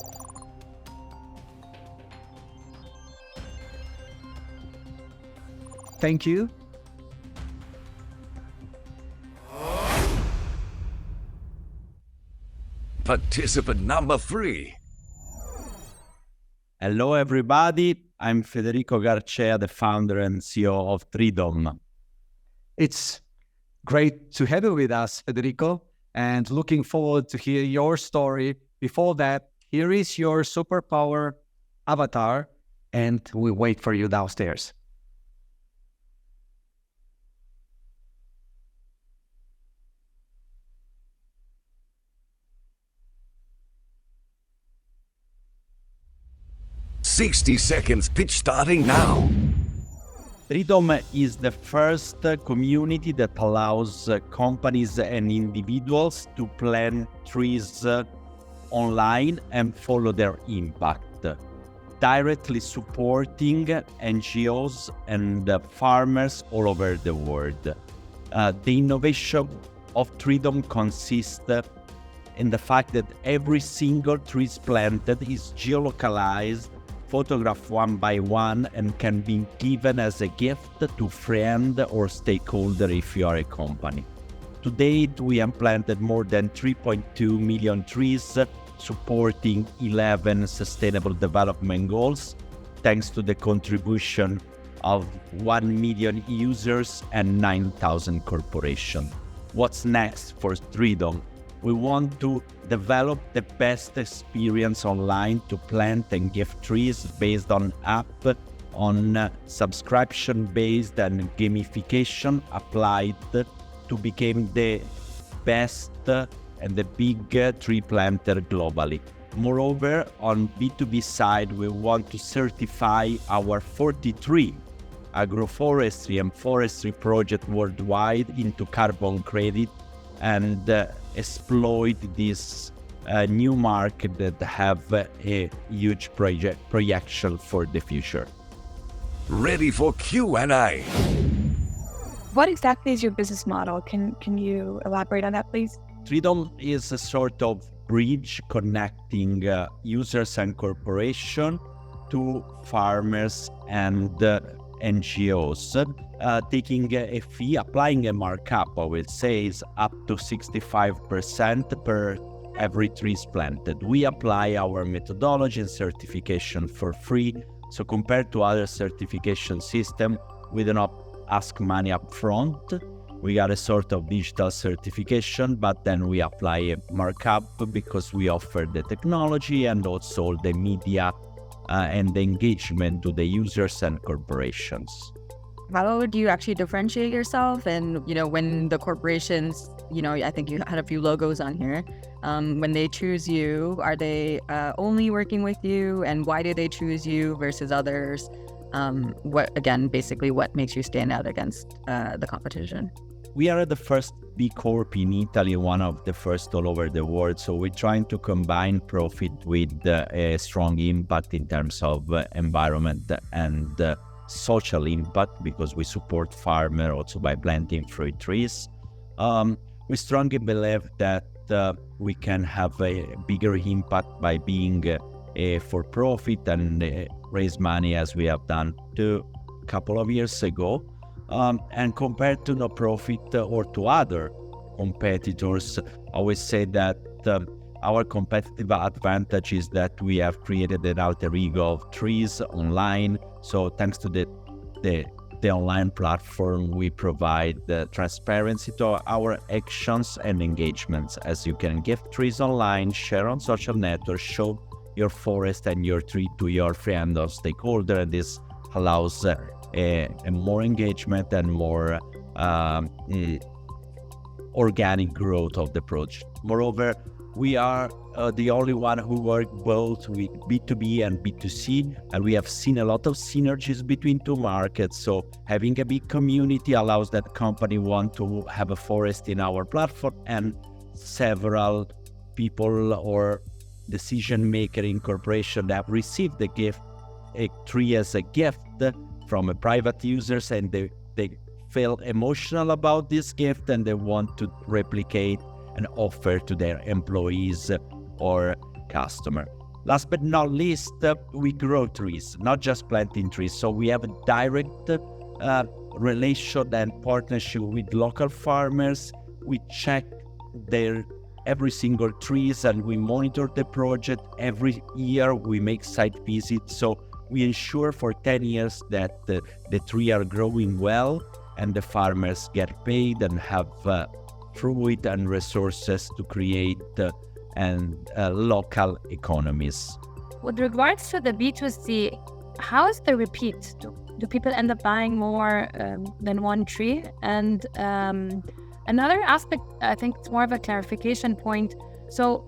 Thank you. Participant number 3. Hello, everybody. I'm Federico Garcea, the founder and CEO of Treedom. It's great to have you with us, Federico, and looking forward to hear your story. Before that, here is your superpower avatar, and we wait for you downstairs. $60 seconds pitch starting now. Treedom is the first community that allows companies and individuals to plant trees online and follow their impact, directly supporting NGOs and farmers all over the world. The innovation of Treedom consists in the fact that every single tree planted is geolocalized, photographed one by one, and can be given as a gift to friend or stakeholder if you are a company. To date, we have planted more than 3.2 million trees, supporting 11 Sustainable Development Goals, thanks to the contribution of 1 million users and 9,000 corporations. What's next for Treedom? We want to develop the best experience online to plant and give trees based on app, on subscription-based and gamification applied to become the best and the big tree planter globally. Moreover, on B2B side, we want to certify our 43 agroforestry and forestry projects worldwide into carbon credit and exploit this new market that have a huge projection for the future. Ready for Q&A. What exactly is your business model? Can you elaborate on that, please? Treedom is a sort of bridge connecting users and corporations to farmers and NGOs, taking a fee, applying a markup, I will say, is up to 65% per every tree planted. We apply our methodology and certification for free. So compared to other certification system, we do not ask money up front. We got a sort of digital certification, but then we apply a markup because we offer the technology and also the media and the engagement to the users and corporations. How would you actually differentiate yourself? And, when the corporations, I think you had a few logos on here. When they choose you, are they only working with you? And why do they choose you versus others? What makes you stand out against the competition? We are the first B Corp in Italy, one of the first all over the world. So we're trying to combine profit with a strong impact in terms of environment and social impact, because we support farmers also by planting fruit trees. We strongly believe that we can have a bigger impact by being a for-profit and raise money as we have done a couple of years ago. And compared to no profit or to other competitors, I always say that our competitive advantage is that we have created an alter ego of trees online. So thanks to the online platform, we provide the transparency to our actions and engagements, as you can give trees online, share on social networks, show your forest and your tree to your friend or stakeholder, and this allows a more engagement and more organic growth of the project. Moreover, we are the only one who work both with B2B and B2C, and we have seen a lot of synergies between two markets. So having a big community allows that company want to have a forest in our platform, and several people or decision maker in corporation that have received a tree as a gift from a private users, and they feel emotional about this gift and they want to replicate and offer to their employees or customer. Last but not least, we grow trees, not just planting trees. So we have a direct relation and partnership with local farmers. We check their every single trees and we monitor the project. Every year we make site visits. So we ensure for 10 years that the trees are growing well and the farmers get paid and have fruit and resources to create local economies. With regards to the B2C, how is the repeat? Do people end up buying more than one tree? And another aspect, I think it's more of a clarification point. So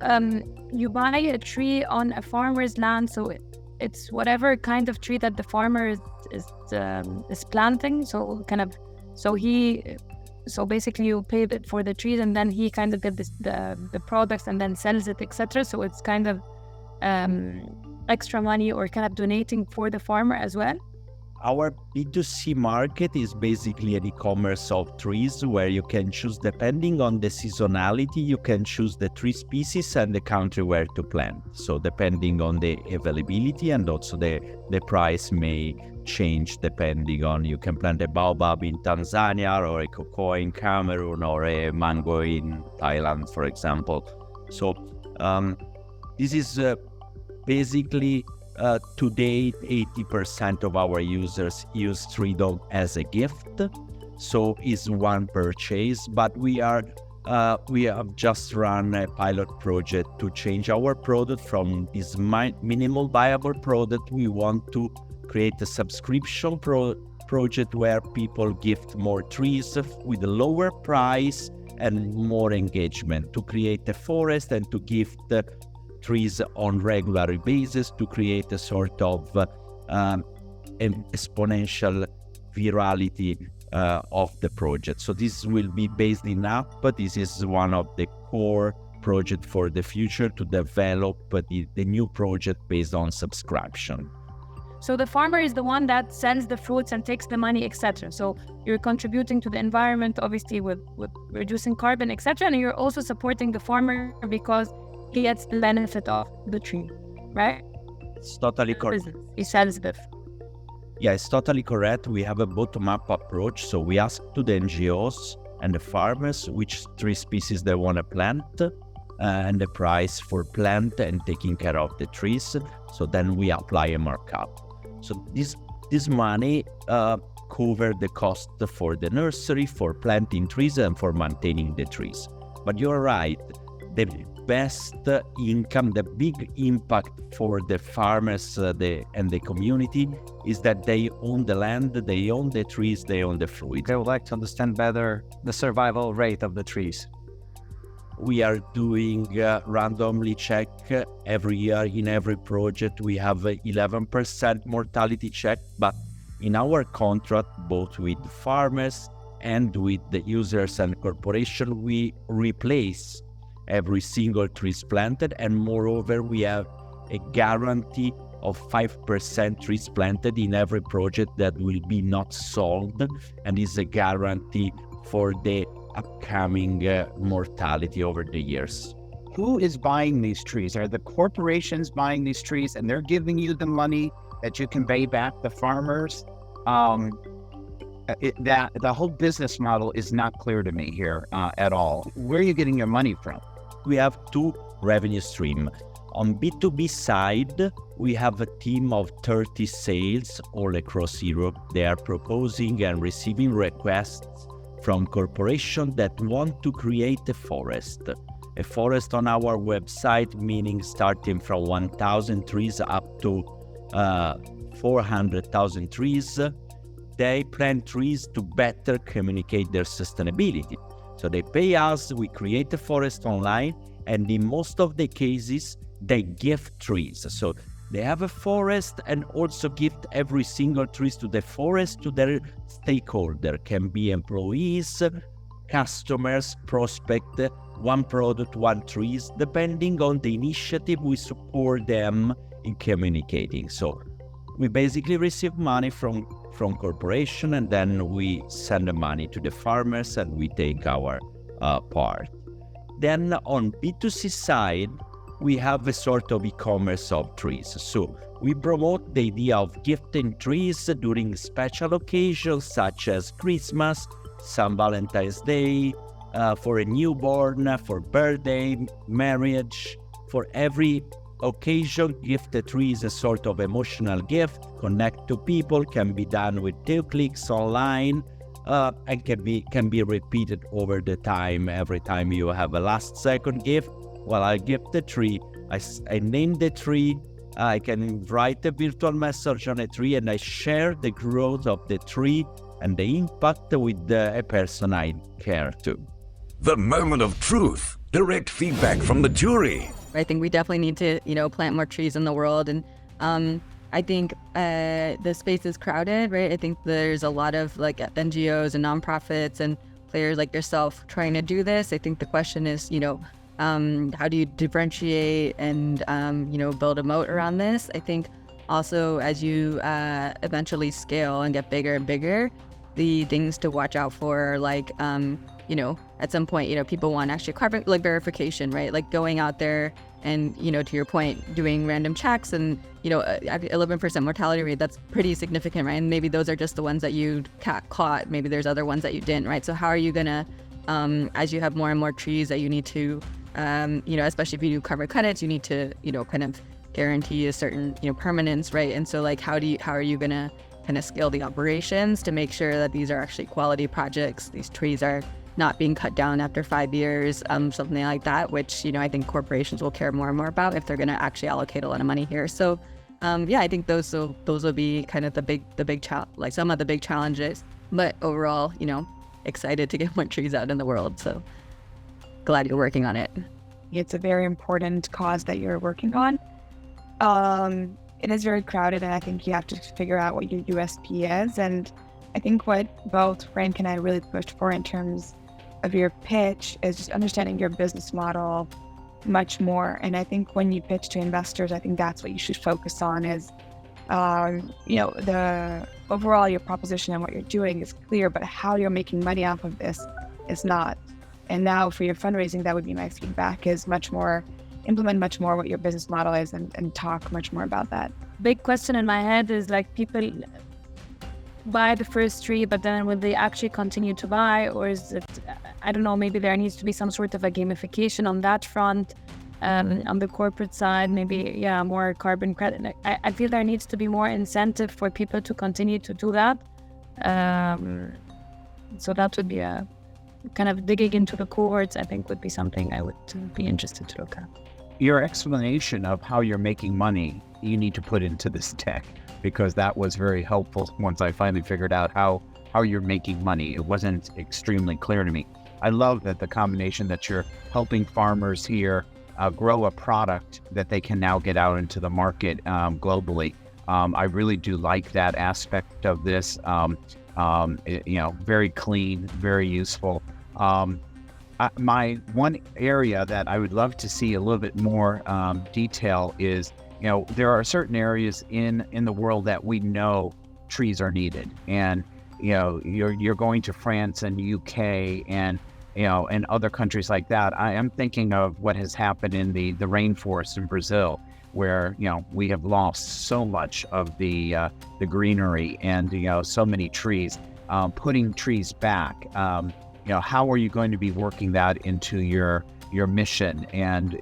you buy a tree on a farmer's land, so it's whatever kind of tree that the farmer is planting. So basically you pay for the trees and then he kind of gets the products and then sells it, etc. So it's kind of extra money or kind of donating for the farmer as well. Our B2C market is basically an e-commerce of trees where you can choose, depending on the seasonality, you can choose the tree species and the country where to plant. So depending on the availability, and also the price may change depending on, you can plant a baobab in Tanzania or a cocoa in Cameroon or a mango in Thailand, for example. So this is basically today 80% of our users use Treedom as a gift, so it's one purchase. But we have just run a pilot project to change our product from this minimal viable product. We want to create a subscription project where people gift more trees with a lower price and more engagement, to create a forest and to gift trees on regular basis, to create a sort of exponential virality of the project. So this will be based in app, but this is one of the core project for the future, to develop the new project based on subscription. So the farmer is the one that sells the fruits and takes the money, etc. So you're contributing to the environment, obviously, with reducing carbon, etc. And you're also supporting the farmer because he gets the benefit of the tree, right? It's totally correct. He sells the. Yeah, it's totally correct. We have a bottom-up approach. So we ask to the NGOs and the farmers which tree species they want to plant and the price for plant and taking care of the trees. So then we apply a markup. So this money cover the cost for the nursery, for planting trees and for maintaining the trees. But you're right, the best income, the big impact for the farmers and the community is that they own the land, they own the trees, they own the fruit. I would like to understand better the survival rate of the trees. We are doing randomly check every year in every project. We have 11% mortality check, but in our contract, both with farmers and with the users and corporation, we replace every single trees planted, and moreover, we have a guarantee of 5% trees planted in every project that will be not sold, and is a guarantee for the upcoming mortality over the years. Who is buying these trees? Are the corporations buying these trees and they're giving you the money that you can pay back the farmers? The whole business model is not clear to me here at all. Where are you getting your money from? We have two revenue streams. On B2B side, we have a team of 30 sales all across Europe. They are proposing and receiving requests from corporations that want to create a forest on our website, meaning starting from 1,000 trees up to 400,000 trees. They plant trees to better communicate their sustainability. So they pay us, we create a forest online, And in most of the cases, they gift trees. So they have a forest and also gift every single trees to the forest to their stakeholder. Can be employees, customers, prospect, one product, one trees, depending on the initiative we support them in communicating. So we basically receive money from corporation, and then we send the money to the farmers and we take our part. Then on B2C side, we have a sort of e-commerce of trees. So we promote the idea of gifting trees during special occasions such as Christmas, St. Valentine's Day, for a newborn, for birthday, marriage. For every occasion, gift a tree is a sort of emotional gift, connect to people, can be done with 2 clicks online, and can be repeated over the time. Every time you have a last second gift, well, I gift the tree, I name the tree, I can write a virtual message on a tree, and I share the growth of the tree and the impact with a person I care to. The moment of truth. Direct feedback from the jury. I think we definitely need to, plant more trees in the world. And I think the space is crowded, right? I think there's a lot of NGOs and nonprofits and players like yourself trying to do this. I think the question is, how do you differentiate and, build a moat around this? I think also as you eventually scale and get bigger and bigger, the things to watch out for, at some point, people want actually carbon verification, right? Like going out there and, to your point, doing random checks and, 11% mortality rate, that's pretty significant, right? And maybe those are just the ones that you caught. Maybe there's other ones that you didn't, right? So how are you gonna, as you have more and more trees that you need to, especially if you do carbon credits, you need to, kind of guarantee a certain, permanence, right? And so how are you gonna kind of scale the operations to make sure that these are actually quality projects, these trees are not being cut down after 5 years, something like that, which, I think corporations will care more and more about if they're going to actually allocate a lot of money here. So, I think those will be kind of some of the big challenges. But overall, excited to get more trees out in the world. So glad you're working on it. It's a very important cause that you're working on. It is very crowded, and I think you have to figure out what your USP is. And I think what both Frank and I really pushed for in terms of your pitch is just understanding your business model much more. And I think when you pitch to investors, I think that's what you should focus on is, the overall your proposition and what you're doing is clear, but how you're making money off of this is not. And now for your fundraising, that would be my feedback, is implement much more what your business model is and talk much more about that. Big question in my head is people buy the first tree, but then will they actually continue to buy, or is it, I don't know, maybe there needs to be some sort of a gamification on that front, on the corporate side, maybe, more carbon credit. I feel there needs to be more incentive for people to continue to do that. So that would be a kind of digging into the cohorts, I think would be something I would be interested to look at. Your explanation of how you're making money, you need to put into this deck, because that was very helpful once I finally figured out how you're making money. It wasn't extremely clear to me. I love that the combination that you're helping farmers here grow a product that they can now get out into the market globally. I really do like that aspect of this. Very clean, very useful. My one area that I would love to see a little bit more detail is, there are certain areas in the world that we know trees are needed, and you're going to France and UK and and other countries like that. I am thinking of what has happened in the rainforest in Brazil, where we have lost so much of the greenery and so many trees. Putting trees back, how are you going to be working that into your mission and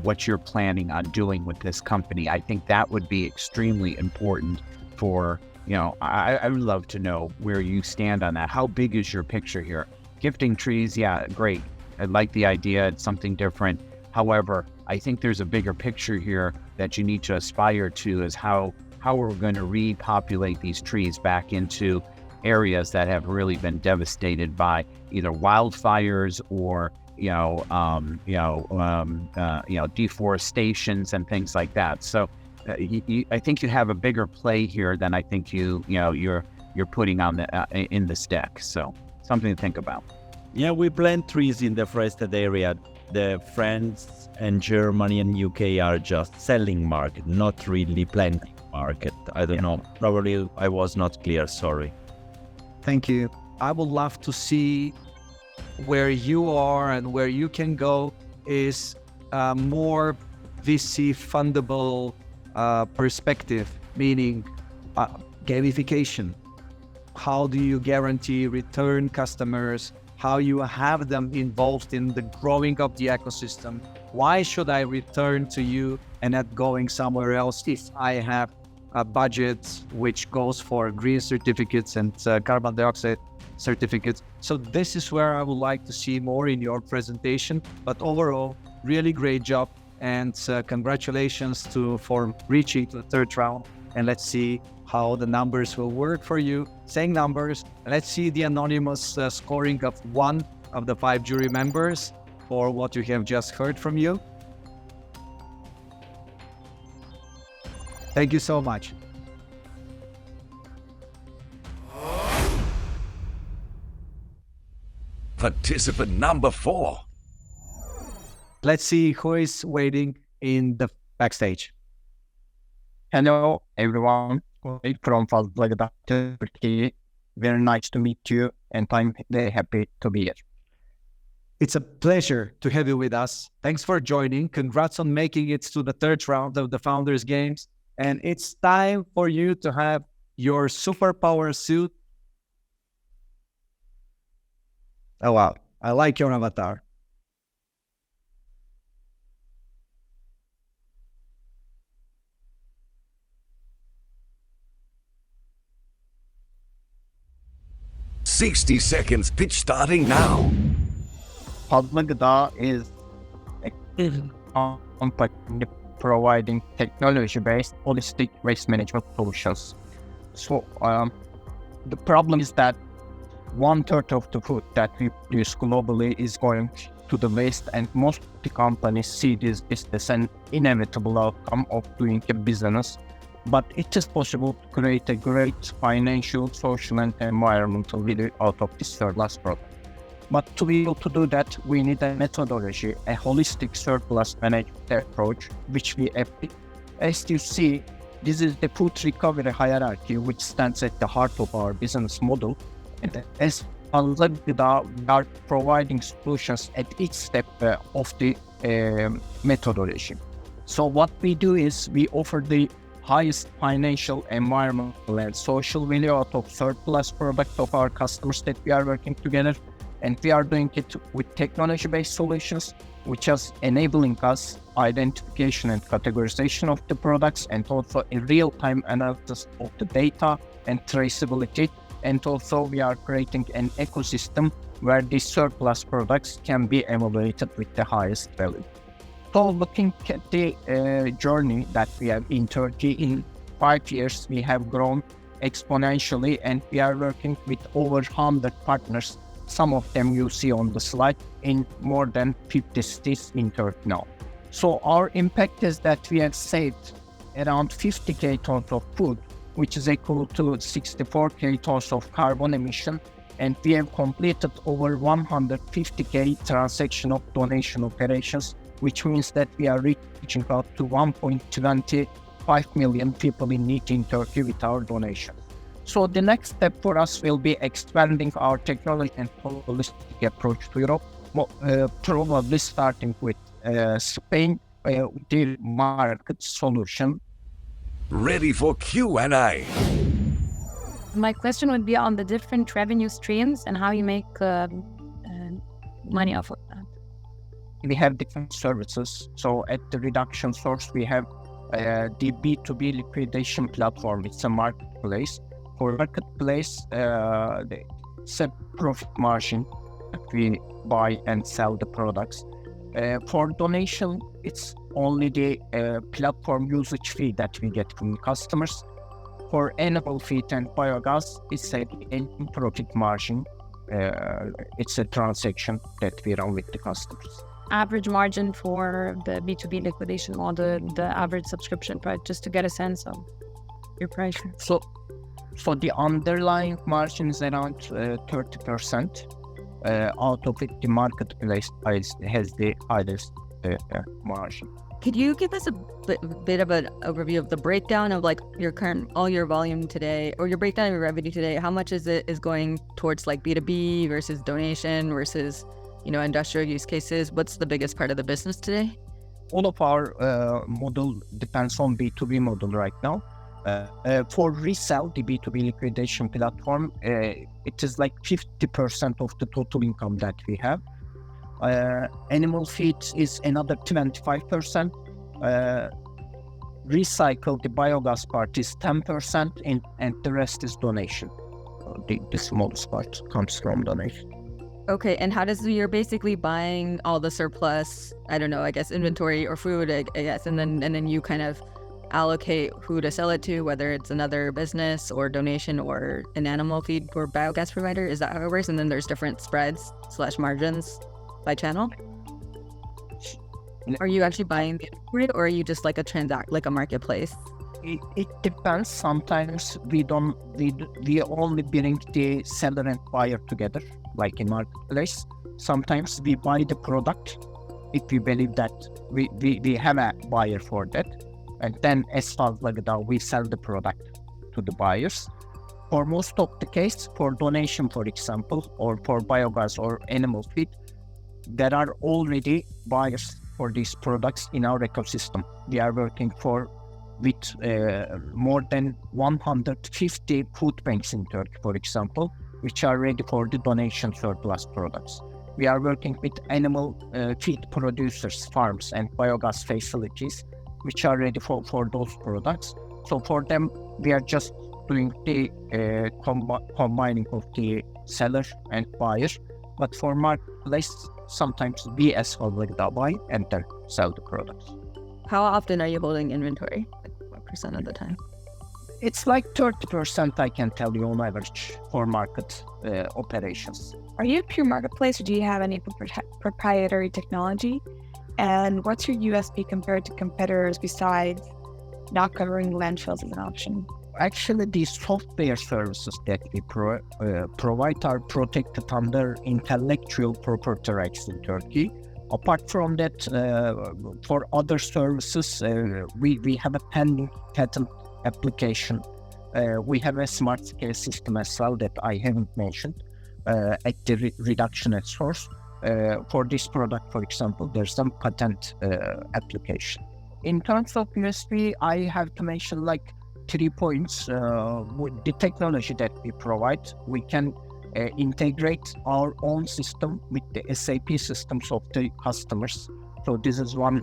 what you're planning on doing with this company? I think that would be extremely important for I would love to know where you stand on that. How big is your picture here? Gifting trees, yeah, great. I like the idea. It's something different. However, I think there's a bigger picture here that you need to aspire to, is how we're going to repopulate these trees back into areas that have really been devastated by either wildfires or deforestations and things like that. So I think you have a bigger play here than I think you're putting on in this deck. So something to think about. Yeah, we plant trees in the forested area. The France and Germany and UK are just selling market, not really planting market. I don't know. Probably I was not clear. Sorry. Thank you. I would love to see where you are and where you can go is a more VC fundable perspective, meaning gamification. How do you guarantee return customers? How you have them involved in the growing of the ecosystem? Why should I return to you and not going somewhere else if I have a budget which goes for green certificates and carbon dioxide certificates? So this is where I would like to see more in your presentation. But overall, really great job, and congratulations for reaching to the third round. And let's see how the numbers will work for you. Saying numbers, let's see the anonymous scoring of one of the 5 jury members for what you have just heard from you. Thank you so much. Participant number 4. Let's see who is waiting in the backstage. Hello, everyone. From Fazla, Turkey. Very nice to meet you, and I'm very happy to be here. It's a pleasure to have you with us. Thanks for joining. Congrats on making it to the third round of the Founders Games. And it's time for you to have your superpower suit. Oh, wow. I like your avatar. "60 seconds, pitch starting now." Fazla Gıda is a company providing technology-based holistic waste management solutions. So the problem is that 1/3 of the food that we produce globally is going to the waste, and most of the companies see this as an inevitable outcome of doing a business. But it is possible to create a great financial, social, and environmental value out of this surplus product. But to be able to do that, we need a methodology, a holistic surplus management approach, which we apply. As you see, this is the food recovery hierarchy, which stands at the heart of our business model. And as Fazla Gıda, we are providing solutions at each step of the methodology. So what we do is we offer the highest financial, environmental, and social value out of surplus product of our customers that we are working together. And we are doing it with technology-based solutions, which is enabling us identification and categorization of the products, and also a real-time analysis of the data and traceability. And also we are creating an ecosystem where these surplus products can be evaluated with the highest value. So looking at the journey that we have in Turkey, in 5 years, we have grown exponentially, and we are working with over 100 partners. Some of them you see on the slide in more than 50 cities in Turkey now. So our impact is that we have saved around 50k tons of food, which is equal to 64k tons of carbon emission. And we have completed over 150k transaction of donation operations, which means that we are reaching out to 1.25 million people in need in Turkey with our donation. So the next step for us will be expanding our technology and holistic approach to Europe, probably starting with Spain, the market solution. Ready for Q&A. My question would be on the different revenue streams and how you make money off of that. We have different services. So at the reduction source, we have the B2B liquidation platform. It's a marketplace. For marketplace, it's a profit margin that we buy and sell the products. For donation, it's only the platform usage fee that we get from customers. For animal feed and biogas, it's a profit margin. it's a transaction that we run with the customers. Average margin for the B2B liquidation model, the average subscription price, just to get a sense of your pricing. So the underlying margin is around 30%. Out of it, the marketplace has the highest margin. Could you give us a bit of an overview of the breakdown of like your current, all your volume today, or your breakdown of your revenue today? How much is going towards like B2B versus donation versus, industrial use cases? What's the biggest part of the business today? All of our model depends on B2B model right now. For resell, the B2B liquidation platform, it is like 50% of the total income that we have. Animal feed is another 25%. Recycle, the biogas part is 10%, and the rest is donation. The smallest part comes from donation. Okay, and how you're basically buying all the surplus, I don't know, I guess inventory or food, I guess, and then you kind of allocate who to sell it to, whether it's another business or donation or an animal feed or biogas provider. Is that how it works? And then there's different spreads / margins by channel? Are you actually buying the inventory, or are you just like a marketplace? It depends. Sometimes we only bring the seller and buyer together, like in marketplace. Sometimes we buy the product if we believe that we have a buyer for that. And then as Fazla Gıda, we sell the product to the buyers. For most of the case, for donation, for example, or for biogas or animal feed, there are already buyers for these products in our ecosystem. We are working with more than 150 food banks in Turkey, for example, which are ready for the donation surplus products. We are working with animal feed producers, farms, and biogas facilities, which are ready for those products. So for them, we are just doing the combining of the seller and buyer. But for marketplace, sometimes we as well buy and then sell the products. How often are you holding inventory? What percent of the time? It's like 30%, I can tell you, on average for market operations. Are you a pure marketplace, or do you have any proprietary technology? And what's your USP compared to competitors besides not covering landfills as an option? Actually, the software services that we provide are protected under intellectual property rights in Turkey. Apart from that, for other services, we have a pending patent application. We have a smart scale system as well that I haven't mentioned at the reduction at source. For this product, for example, there's some patent application. In terms of USP, I have to mention like 3 points. With the technology that we provide, we can integrate our own system with the SAP systems of the customers. So this is one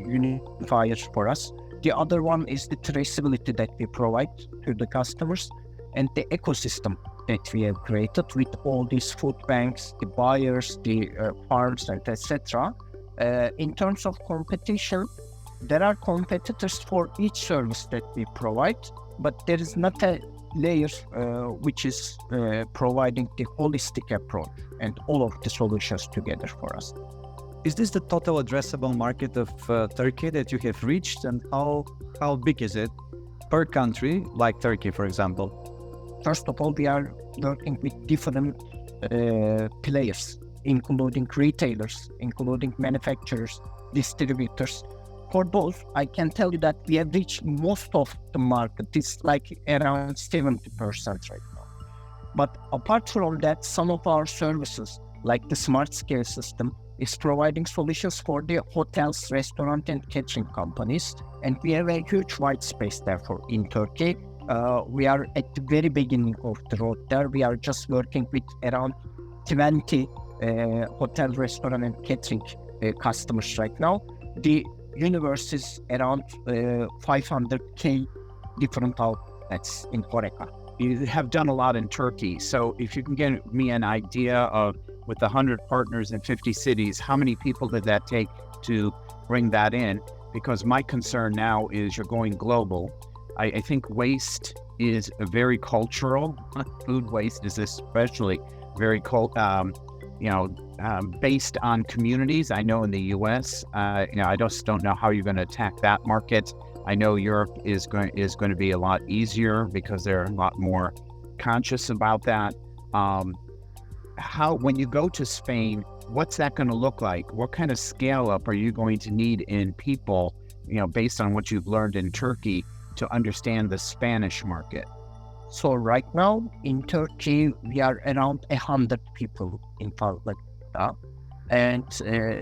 unifier for us. The other one is the traceability that we provide to the customers and the ecosystem that we have created with all these food banks, the buyers, the farms, and etc. In terms of competition, there are competitors for each service that we provide, but there is not a layer which is providing the holistic approach and all of the solutions together for us. Is this the total addressable market of Turkey that you have reached, and how big is it per country, like Turkey, for example? First of all, we are working with different players, including retailers, including manufacturers, distributors. For those, I can tell you that we have reached most of the market. It's like around 70% right now. But apart from that, some of our services, like the smart scale system, is providing solutions for the hotels, restaurant, and catering companies. And we have a huge white space, therefore, in Turkey. We are at the very beginning of the road there. We are just working with around 20 hotel, restaurant, and catering customers right now. The universe is around 500K different outlets in HoReCa. You have done a lot in Turkey. So if you can get me an idea of, with 100 partners in 50 cities, how many people did that take to bring that in? Because my concern now is you're going global. I think waste is a very cultural. Food waste is especially very based on communities. I know in the U.S., I just don't know how you're going to attack that market. I know Europe is going to be a lot easier because they're a lot more conscious about that. When you go to Spain, what's that going to look like? What kind of scale up are you going to need in people, based on what you've learned in Turkey, to understand the Spanish market? So right now in Turkey, we are around 100 people in Fazla. And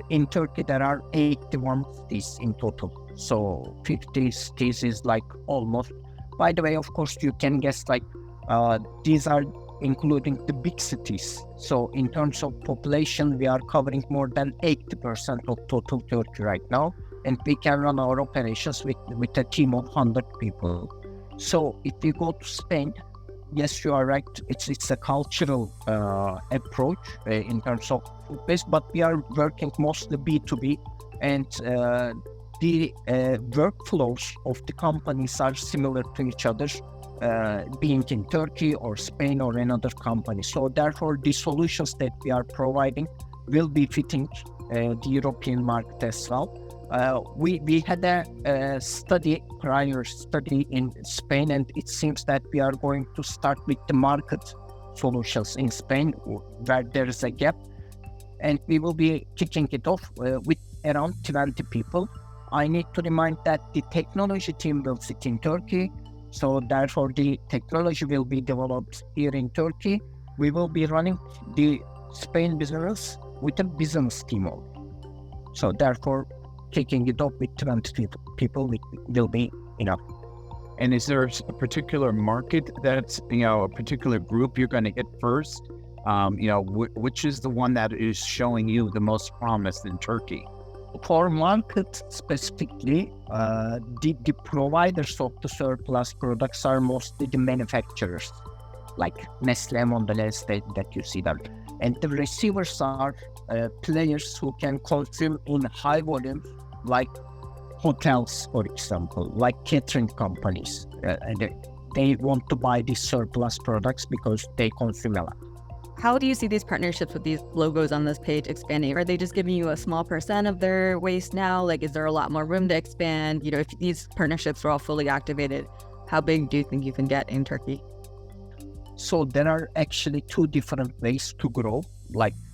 in Turkey, there are 81 cities in total. So 50 cities is like almost, by the way, of course, you can guess these are including the big cities. So in terms of population, we are covering more than 80% of total Turkey right now. And we can run our operations with a team of 100 people. So if you go to Spain, yes, you are right. It's a cultural approach in terms of food base, but we are working mostly B2B, and the workflows of the companies are similar to each other, being in Turkey or Spain or another company. So therefore, the solutions that we are providing will be fitting the European market as well. We had a prior study in Spain, and it seems that we are going to start with the market solutions in Spain, where there is a gap, and we will be kicking it off with around 20 people. I need to remind that the technology team will sit in Turkey, so therefore the technology will be developed here in Turkey. We will be running the Spain business with a business team only. So therefore, kicking it off with 20 people will be enough. And is there a particular market that's, a particular group you're going to hit first? Which is the one that is showing you the most promise in Turkey? For market specifically, the providers of the surplus products are mostly the manufacturers, like Nestle, Mondelez, that you see there. And the receivers are players who can consume in high volume, like hotels, for example, like catering companies. They want to buy these surplus products because they consume a lot. How do you see these partnerships with these logos on this page expanding? Are they just giving you a small % of their waste now? Is there a lot more room to expand? If these partnerships are all fully activated, how big do you think you can get in Turkey? So there are actually two different ways to grow.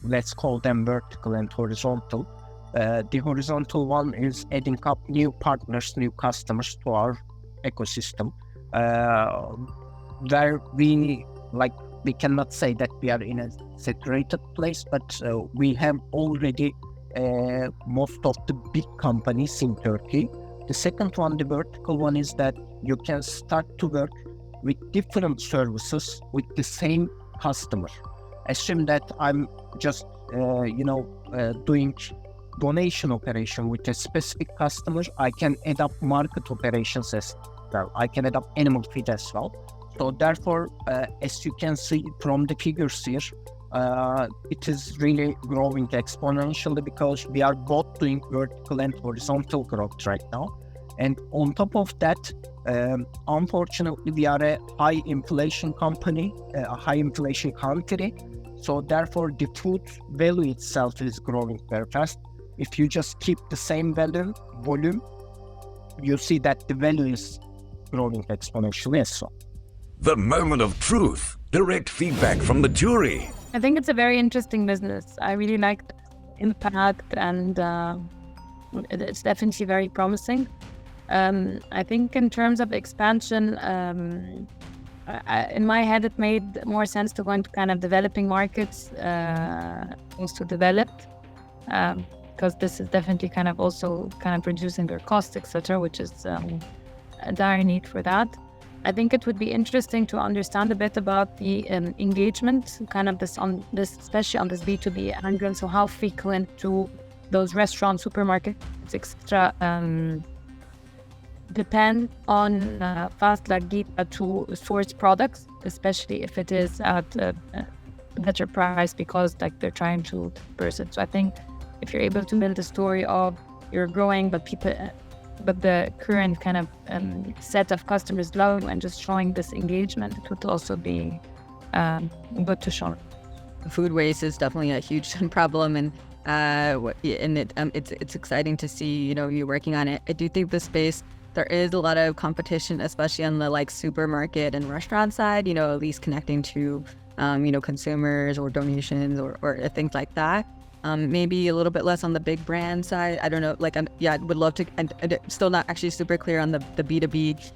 Let's call them vertical and horizontal. The horizontal one is adding up new partners, new customers to our ecosystem, where we cannot say that we are in a saturated place, but we have already most of the big companies in Turkey. The second one, the vertical one, is that you can start to work with different services with the same customer. Assume that I'm just, doing donation operation with a specific customer. I can add up market operations as well. I can add up animal feed as well. So therefore, as you can see from the figures here, it is really growing exponentially because we are both doing vertical and horizontal growth right now. And on top of that, unfortunately, we are a high inflation company, a high inflation country. So therefore, the food value itself is growing very fast. If you just keep the same volume, you see that the value is growing exponentially as well. The moment of truth. Direct feedback from the jury. I think it's a very interesting business. I really like the impact, and it's definitely very promising. I think in terms of expansion, in my head, it made more sense to go into kind of developing markets, opposed to developed, because this is definitely kind of also kind of reducing their costs, etc., which is a dire need for that. I think it would be interesting to understand a bit about the engagement, kind of especially on this B2B angle. So how frequent do those restaurants, supermarkets, etc., depend on Fazla Gıda to source products, especially if it is at a better price because they're trying to burst it. So I think if you're able to build a story of you're growing, but the current kind of set of customers love you, and just showing this engagement, it would also be good to show. food waste is definitely a huge problem, and it's exciting to see you working on it. I do think the space, there is a lot of competition, especially on the like supermarket and restaurant side. At least connecting to consumers or donations or things like that. Maybe a little bit less on the big brand side. I don't know. Like, I would love to. And still not actually super clear on the B2B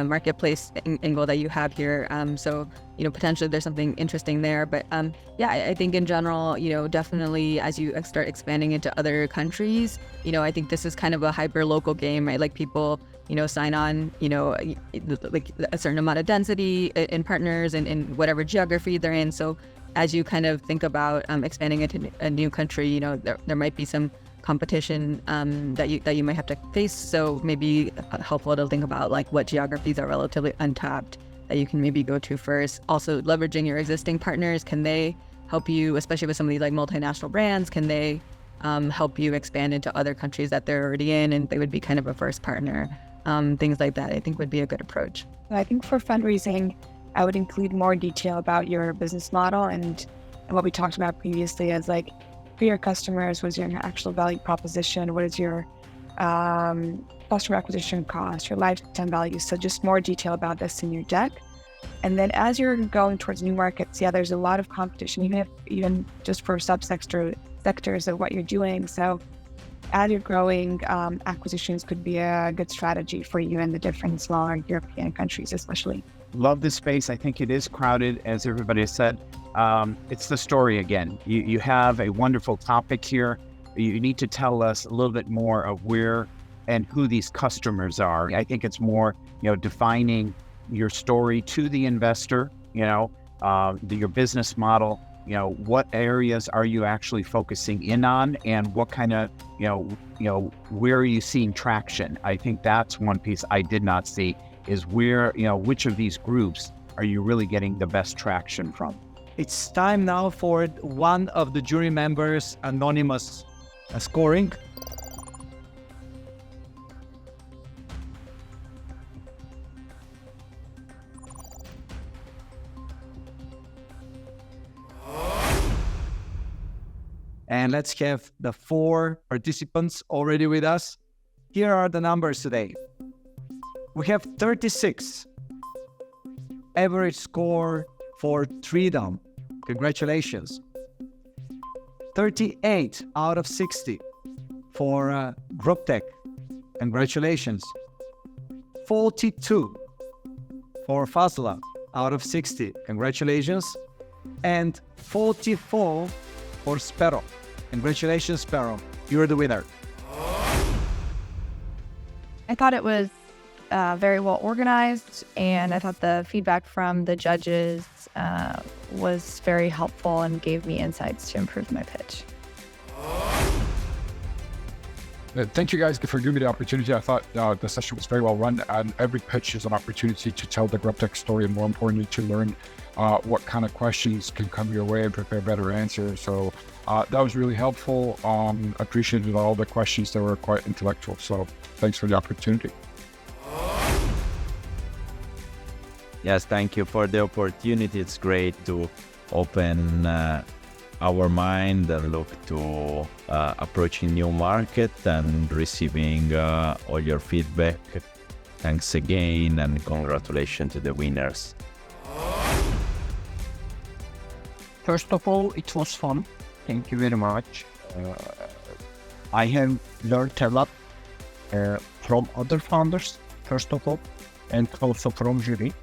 marketplace angle that you have here. So potentially there's something interesting there. But I think in general, definitely as you start expanding into other countries, I think this is kind of a hyper local game, right? Like people sign on, like a certain amount of density in partners and in whatever geography they're in. So as you kind of think about expanding into a new country, there might be some competition that you might have to face. So maybe helpful to think about like what geographies are relatively untapped that you can maybe go to first. Also leveraging your existing partners, can they help you, especially with some of these like multinational brands, can they help you expand into other countries that they're already in and they would be kind of a first partner? Things like that I think would be a good approach. I think for fundraising, I would include more detail about your business model and what we talked about previously as like for your customers, what is your actual value proposition? What is your customer acquisition cost, your lifetime value? So just more detail about this in your deck. And then as you're going towards new markets, there's a lot of competition, even just for sectors of what you're doing. So as you're growing, acquisitions could be a good strategy for you in the different smaller European countries, especially. Love this space. I think it is crowded, as everybody has said. It's the story again. You have a wonderful topic here. You need to tell us a little bit more of where and who these customers are. I think it's more, defining your story to the investor, your business model, what areas are you actually focusing in on and what kind of, where are you seeing traction? I think that's one piece I did not see is where, which of these groups are you really getting the best traction from? It's time now for one of the jury members' anonymous scoring. And let's have the 4 participants already with us. Here are the numbers today. We have 36. Average score for Treedom. Congratulations. 38 out of 60 for Grubtech. Congratulations. 42 for Fazla out of 60. Congratulations. And 44 for Spero. Congratulations, Spero. You're the winner. I thought it was very well organized, and I thought the feedback from the judges was very helpful and gave me insights to improve my pitch. Thank you guys for giving me the opportunity. I thought the session was very well run, and every pitch is an opportunity to tell the Grubtech story, and more importantly, to learn what kind of questions can come your way and prepare better answers. So that was really helpful. Appreciated all the questions that were quite intellectual. So thanks for the opportunity. Yes, thank you for the opportunity. It's great to open our mind and look to approaching new market and receiving all your feedback. Thanks again and congratulations to the winners. First of all, it was fun. Thank you very much. I have learned a lot from other founders, first of all, and also from jury.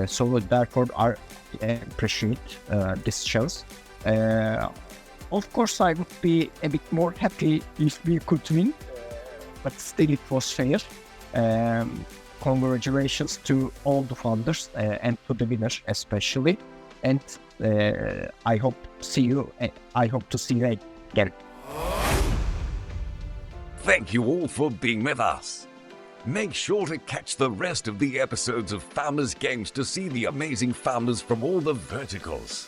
So therefore, I appreciate this chance. Of course, I would be a bit more happy if we could win, but still it was fair. Congratulations to all the founders and to the winner especially. And I hope to see you again. Thank you all for being with us. Make sure to catch the rest of the episodes of Founders Games to see the amazing founders from all the verticals.